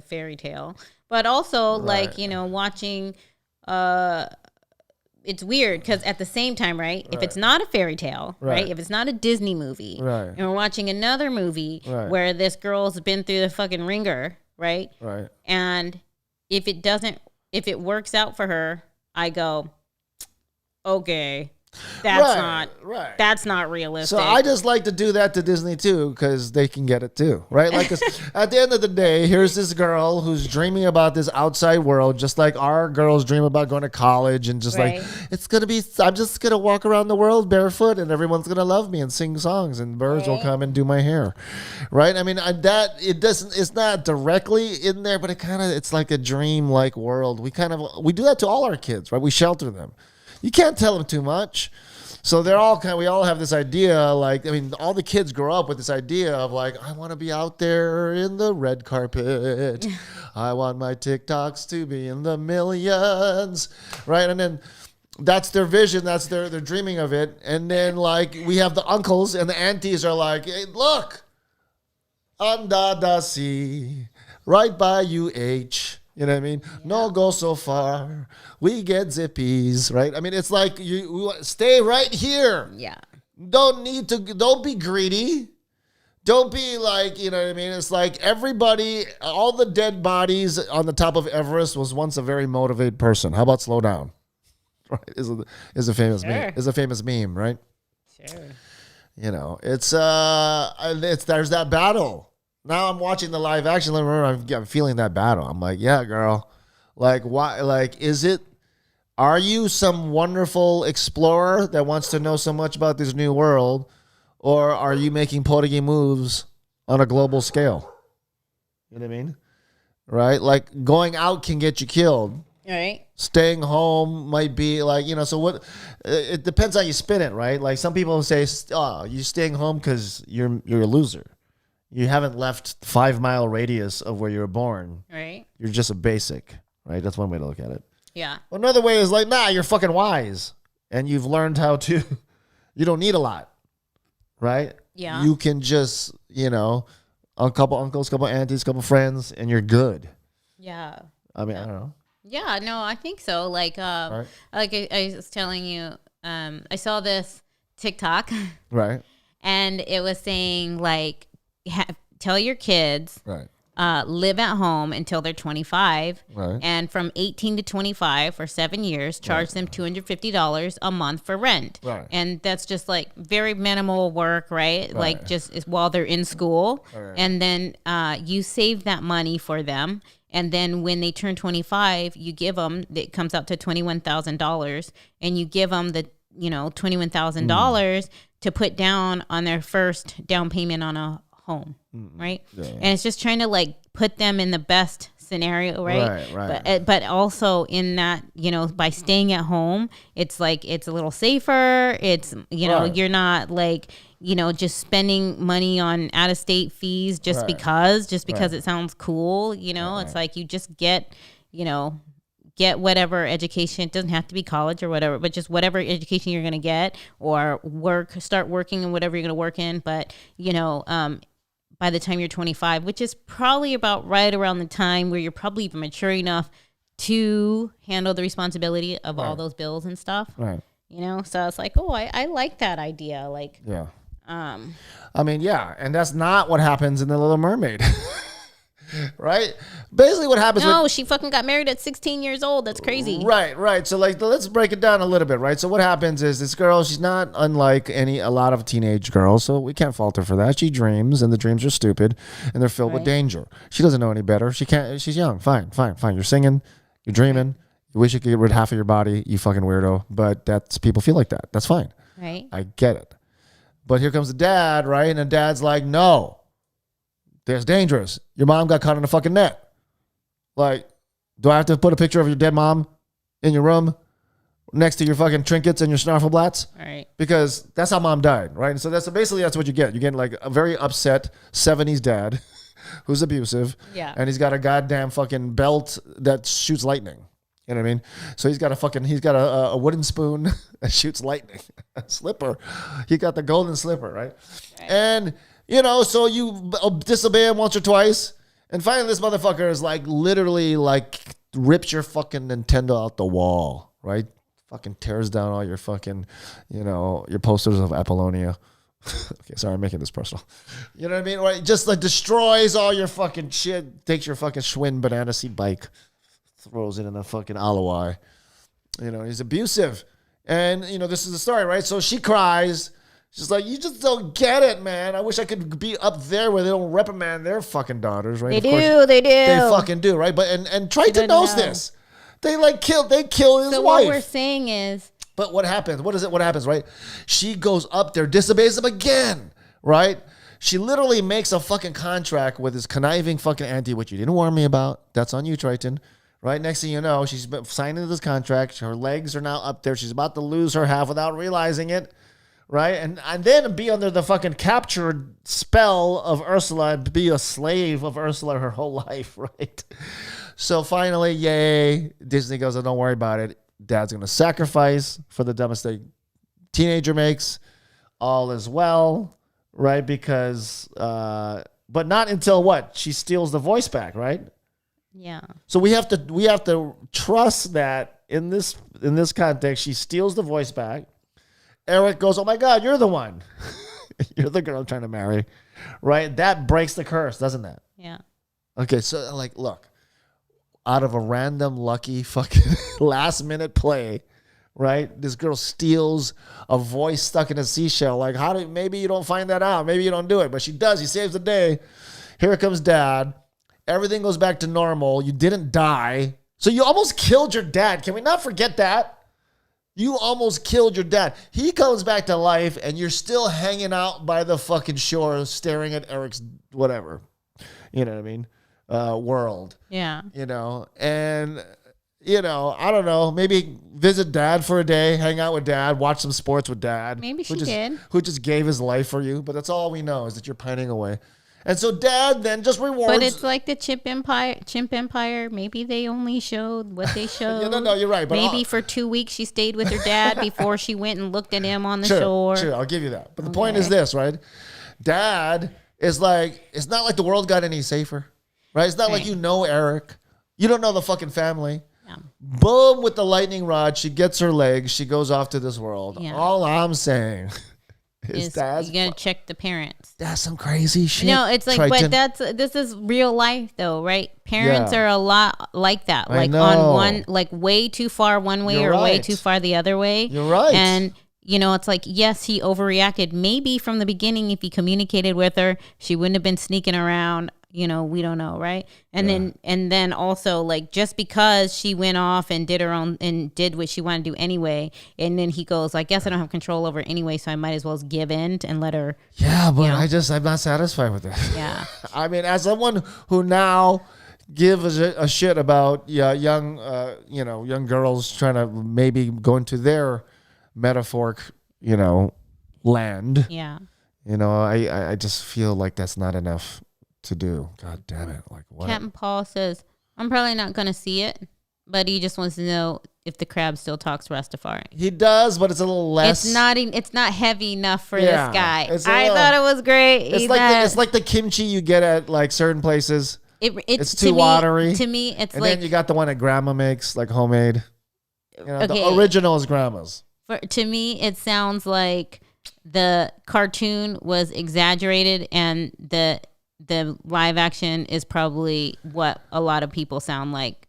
fairy tale. But also like, watching it's weird because at the same time, right? If it's not a fairy tale, right? If it's not a Disney movie, and we're watching another movie where this girl's been through the fucking ringer, right? Right. And if it works out for her, I go, okay, that's not realistic. So I just like to do that to Disney too, because they can get it too, right? Like, 'cause at the end of the day, here's this girl who's dreaming about this outside world, just like our girls dream about going to college, and just like I'm just gonna walk around the world barefoot, and everyone's gonna love me and sing songs, and birds will come and do my hair, right? I mean, it's not directly in there, but it's like a dream-like world. We do that to all our kids, right? We shelter them. You can't tell them too much. So we all have this idea, like, I mean, all the kids grow up with this idea of like, I want to be out there in the red carpet. I want my TikToks to be in the millions, right? And then that's their vision. That's they're dreaming of it. And then like we have the uncles and the aunties are like, hey, look, under the sea, right by UH. You know what I mean? Yeah. No go so far. We get zippies, right? I mean, it's like you stay right here. Yeah. Don't be greedy. Don't be like, you know what I mean? It's like everybody, all the dead bodies on the top of Everest was once a very motivated person. How about slow down? Right? Is a famous meme. Is a famous meme, right? Sure. It's there's that battle. Now I'm watching the live action. I'm feeling that battle. I'm like, yeah, girl. Like, why? Like, are you some wonderful explorer that wants to know so much about this new world? Or are you making polygamy moves on a global scale? You know what I mean? Right? Like going out can get you killed. Right. Staying home might be like, so what, it depends how you spin it, right? Like some people say, oh, you're staying home because you're a loser. You haven't left 5 mile radius of where you were born. Right. You're just a basic, right? That's one way to look at it. Yeah. Another way is like, nah, you're fucking wise. And you've learned how to, you don't need a lot, right? Yeah. You can just, a couple uncles, couple aunties, couple friends, and you're good. Yeah. I mean, I don't know. Yeah, no, I think so. Like, Right. like I was telling you, I saw this TikTok, Right. and it was saying like, tell your kids, Right. Live at home until they're 25, Right. and from 18 to 25 for 7 years, charge them $250 a month for rent. Right. And that's just like very minimal work, right? Like just while they're in school, Right. and then you save that money for them. And then when they turn 25, you give them, it comes out to $21,000, and you give them the, $21,000 to put down on their first down payment on a home, right? Yeah. And it's just trying to like put them in the best scenario, right? Right. But also in that, by staying at home, it's like it's a little safer. It's Right. you're not like just spending money on out of state fees just Right. because Right. it sounds cool. It's like you just get whatever education. It doesn't have to be college or whatever, but just whatever education you're going to get, or start working in whatever you're going to work in. But, by the time you're 25, which is probably about right around the time where you're probably even mature enough to handle the responsibility of all those bills and stuff. Right. So it's like, oh, I like that idea. Like, Yeah. I mean, yeah. And that's not what happens in The Little Mermaid. Right? Basically what happens no, she fucking got married at 16 years old. That's crazy. Right. So like, let's break it down a little bit, right? So what happens is this girl, she's not unlike a lot of teenage girls, so we can't fault her for that. She dreams, and the dreams are stupid, and they're filled with danger. She doesn't know any better. She's young. Fine. You're singing, you're dreaming. You wish you could get rid of half of your body, you fucking weirdo. But people feel like that. That's fine. Right. I get it. But here comes the dad, right? And the dad's like, no. That's dangerous. Your mom got caught in a fucking net. Like, do I have to put a picture of your dead mom in your room next to your fucking trinkets and your snarfleblats? Right. Because that's how mom died, right? And so that's what you get. You get like a very upset 70s dad who's abusive. Yeah. And he's got a goddamn fucking belt that shoots lightning. You know what I mean? So he's got a wooden spoon that shoots lightning. A slipper. He got the golden slipper, right? And so you disobey him once or twice, and finally this motherfucker is like literally like rips your fucking Nintendo out the wall, right? Fucking tears down all your fucking, your posters of Apollonia. Okay, sorry, I'm making this personal. You know what I mean? Right? Just like destroys all your fucking shit, takes your fucking Schwinn banana seat bike, throws it in a fucking Alawai. He's abusive. And, this is the story, right? So she cries. She's like, you just don't get it, man. I wish I could be up there where they don't reprimand their fucking daughters, right? They do. They fucking do, right? But and Triton knows this. They kill his wife. So what we're saying is, but what happens? What is it? What happens, right? She goes up there, disobeys him again, right? She literally makes a fucking contract with his conniving fucking auntie, which you didn't warn me about. That's on you, Triton. Right? Next thing you know, she's signing this contract. Her legs are now up there. She's about to lose her half without realizing it. Right? And then be under the fucking captured spell of Ursula and be a slave of Ursula her whole life, right? So finally, yay, Disney goes, oh, don't worry about it. Dad's going to sacrifice for the dumbest mistake teenager makes. All is well, right? Because, but not until what? She steals the voice back, right? Yeah. So we have to trust that in this context, she steals the voice back. Eric goes, oh my God, you're the one. You're the girl I'm trying to marry. Right? That breaks the curse, doesn't that? Yeah. Okay, so look, out of a random lucky fucking last minute play, right? This girl steals a voice stuck in a seashell. Like, maybe you don't find that out. Maybe you don't do it. But she does. He saves the day. Here comes dad. Everything goes back to normal. You didn't die. So you almost killed your dad. Can we not forget that? You almost killed your dad. He comes back to life, and you're still hanging out by the fucking shore, staring at Eric's whatever. You know what I mean? World. Yeah. You know, and I don't know. Maybe visit dad for a day, hang out with dad, watch some sports with dad. Maybe she did. Who just gave his life for you? But that's all we know is that you're pining away. And so dad then just rewards. But it's like the Chimp Empire. Maybe they only showed what they showed. No, you're right. But maybe for 2 weeks she stayed with her dad before she went and looked at him on the shore. Sure, I'll give you that. But the point is this, right? Dad is like, it's not like the world got any safer, right? It's not like Eric. You don't know the fucking family. Yeah. Boom, with the lightning rod, she gets her legs. She goes off to this world. Yeah. All I'm saying is that you gotta check the parents. That's some crazy shit. No, it's like, but this is real life though, right? Parents are a lot like that, like on one, like way too far one way way too far the other way. You're right. And it's like, yes, he overreacted. Maybe from the beginning, if he communicated with her, she wouldn't have been sneaking around. We don't know, right? And then also, like, just because she went off and did her own and did what she wanted to do anyway, and then he goes, I guess I don't have control over it anyway, so I might as well give in and let her. Yeah, but I'm not satisfied with it. Yeah. I mean, as someone who now gives a shit about young girls trying to maybe go into their metaphoric, land. Yeah. I just feel like that's not enough to do. God damn it. Like what? Captain Paul says, I'm probably not going to see it, but he just wants to know if the crab still talks Rastafari. He does, but it's a little less. It's not heavy enough for this guy. I thought it was great. It's like the kimchi you get at like certain places. It's too watery. To me, it's and like. Then you got the one that grandma makes, like homemade. The original is grandma's. To me, it sounds like the cartoon was exaggerated and the live action is probably what a lot of people sound like.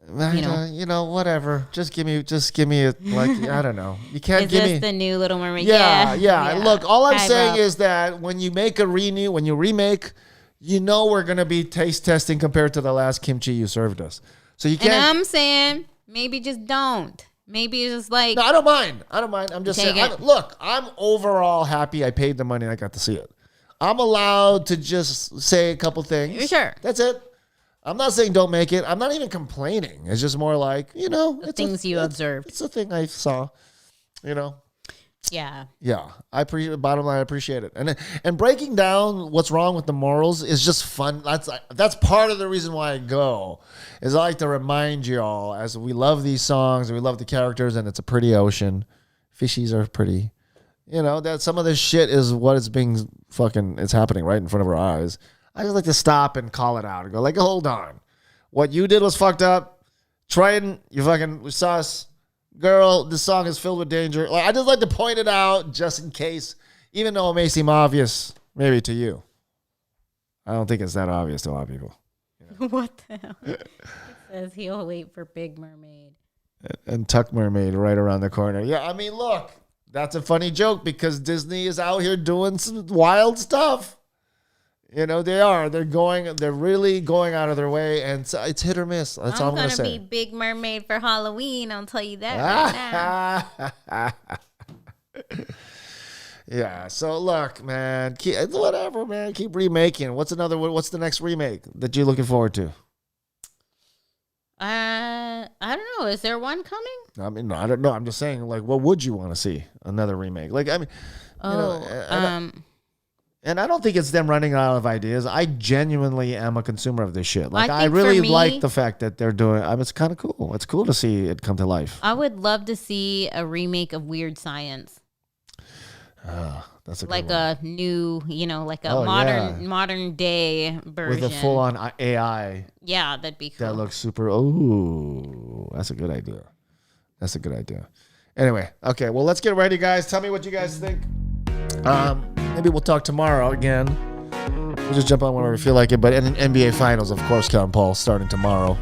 Whatever. Just give me I don't know. You can't is give this me the new Little Mermaid. Yeah. Look, all I'm saying is that when you make when you remake, we're gonna be taste testing compared to the last kimchi you served us. So you can't. And I'm saying maybe just don't. Maybe it's just like. No, I don't mind. I'm just saying. I'm overall happy I paid the money and I got to see it. I'm allowed to just say a couple things. Sure. That's it. I'm not saying don't make it. I'm not even complaining. It's just more like, the things you observed. It's a thing I saw, Yeah. Yeah. Bottom line, I appreciate it. And breaking down what's wrong with the morals is just fun. That's part of the reason why I go, is I like to remind you all, as we love these songs and we love the characters and it's a pretty ocean. Fishies are pretty. That some of this shit is what it's happening right in front of our eyes. I just like to stop and call it out and go like, hold on. What you did was fucked up. Triton, you fucking sus. Girl, this song is filled with danger. Like, I just like to point it out just in case, even though it may seem obvious, maybe to you. I don't think it's that obvious to a lot of people. What the hell? It says he'll wait for Big Mermaid. And Tuck Mermaid right around the corner. Yeah, I mean, look. That's a funny joke because Disney is out here doing some wild stuff. They are. They're really going out of their way, and it's hit or miss. That's all I'm going to say. I'm going to be Big Mermaid for Halloween. I'll tell you that right now. Yeah. So look, man, whatever, man. Keep remaking. What's the next remake that you're looking forward to? I don't know. Is there one coming? I mean, no, I don't know. I'm just saying, like, what would you want to see? Another remake? Like, I mean, and I don't think it's them running out of ideas. I genuinely am a consumer of this shit. Like, I really like the fact that they're doing. I mean, it's kind of cool. It's cool to see it come to life. I would love to see a remake of Weird Science. That's a good like one. A new, like a modern day version with a full on AI. Yeah, that'd be cool. That looks super. Oh, that's a good idea. Anyway, okay. Well, let's get ready, guys. Tell me what you guys think. Maybe we'll talk tomorrow again. We'll just jump on whenever we feel like it. But in NBA Finals, of course, Count Paul starting tomorrow.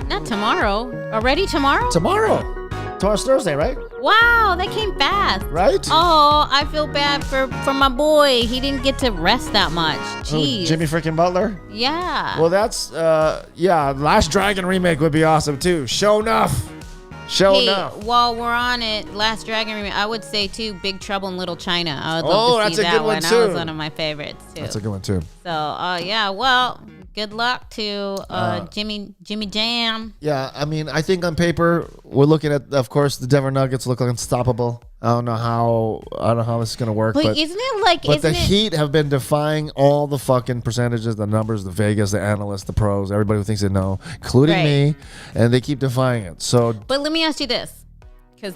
Not tomorrow. Already tomorrow? Tomorrow's Thursday, right? Wow, that came fast. Right? Oh, I feel bad for my boy. He didn't get to rest that much. Jeez. Jimmy freaking Butler? Yeah. Well, that's, Last Dragon remake would be awesome, too. Show enough. Show Hey, enough. while we're on it, Last Dragon Remake, I would say too, Big Trouble in Little China. I would love to that's see a that good one, That too. was one of my favorites too. That's a good one too. So, yeah, well, good luck to Jimmy Jam. Yeah, I mean, I think on paper we're looking at, of course, the Denver Nuggets look unstoppable. I don't know how this is gonna work, But isn't it like? But the Heat have been defying all the fucking percentages, the numbers, the Vegas, the analysts, the pros, everybody who thinks they know, including me, and they keep defying it. So, but let me ask you this, because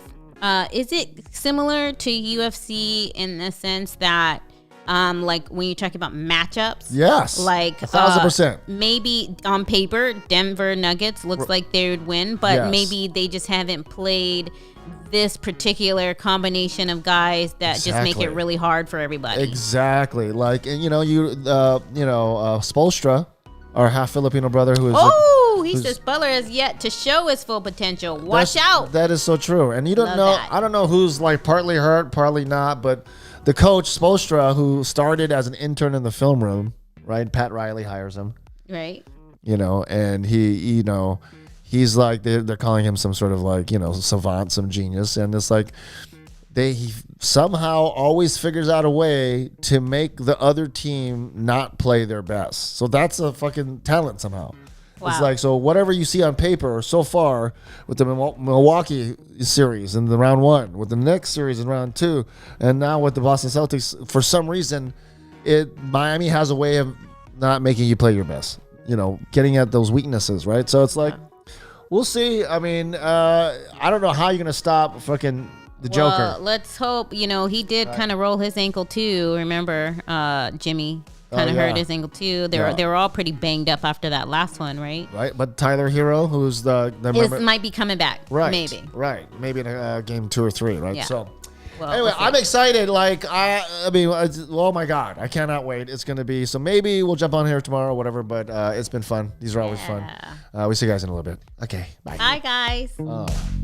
is it similar to UFC in the sense that, like when you talk about matchups? yes, like 1,000%. Maybe on paper, Denver Nuggets looks like they would win, but Yes. maybe they just haven't played this particular combination of guys that just make Exactly. it really hard for everybody. Exactly. Like, and Spoelstra, our half Filipino brother, who is He says Butler has yet to show his full potential. Watch out. That is so true. And you don't Love know. that. I don't know who's like partly hurt, partly not. But the coach Spoelstra, who started as an intern in the film room, right? Pat Riley hires him. Right. And he's like they're calling him some sort of like savant, some genius, and it's like he somehow always figures out a way to make the other team not play their best. So that's a fucking talent somehow. Wow. It's like, so whatever you see on paper so far with the Milwaukee series in the round 1, with the Knicks series in round 2, and now with the Boston Celtics, for some reason, Miami has a way of not making you play your best. Getting at those weaknesses, right? So it's like, we'll see. I mean, I don't know how you're gonna stop fucking the Joker. Let's hope. He did kind of roll his ankle too. Remember, Jimmy kind of hurt his ankle too. They were all pretty banged up after that last one, right? Right, but Tyler Hero, who's might be coming back. Right, maybe. Right, maybe in game 2 or 3, right? Yeah. So. Well, anyway, we'll I'm excited. Like, I mean, oh my God, I cannot wait. It's going to be, so maybe we'll jump on here tomorrow or whatever, but it's been fun. These are always fun. We'll see you guys in a little bit. Okay, bye. Hi, guys.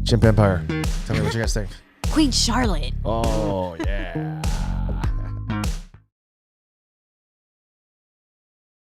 Chimp Empire. Tell me what you guys think. Queen Charlotte. Oh, yeah.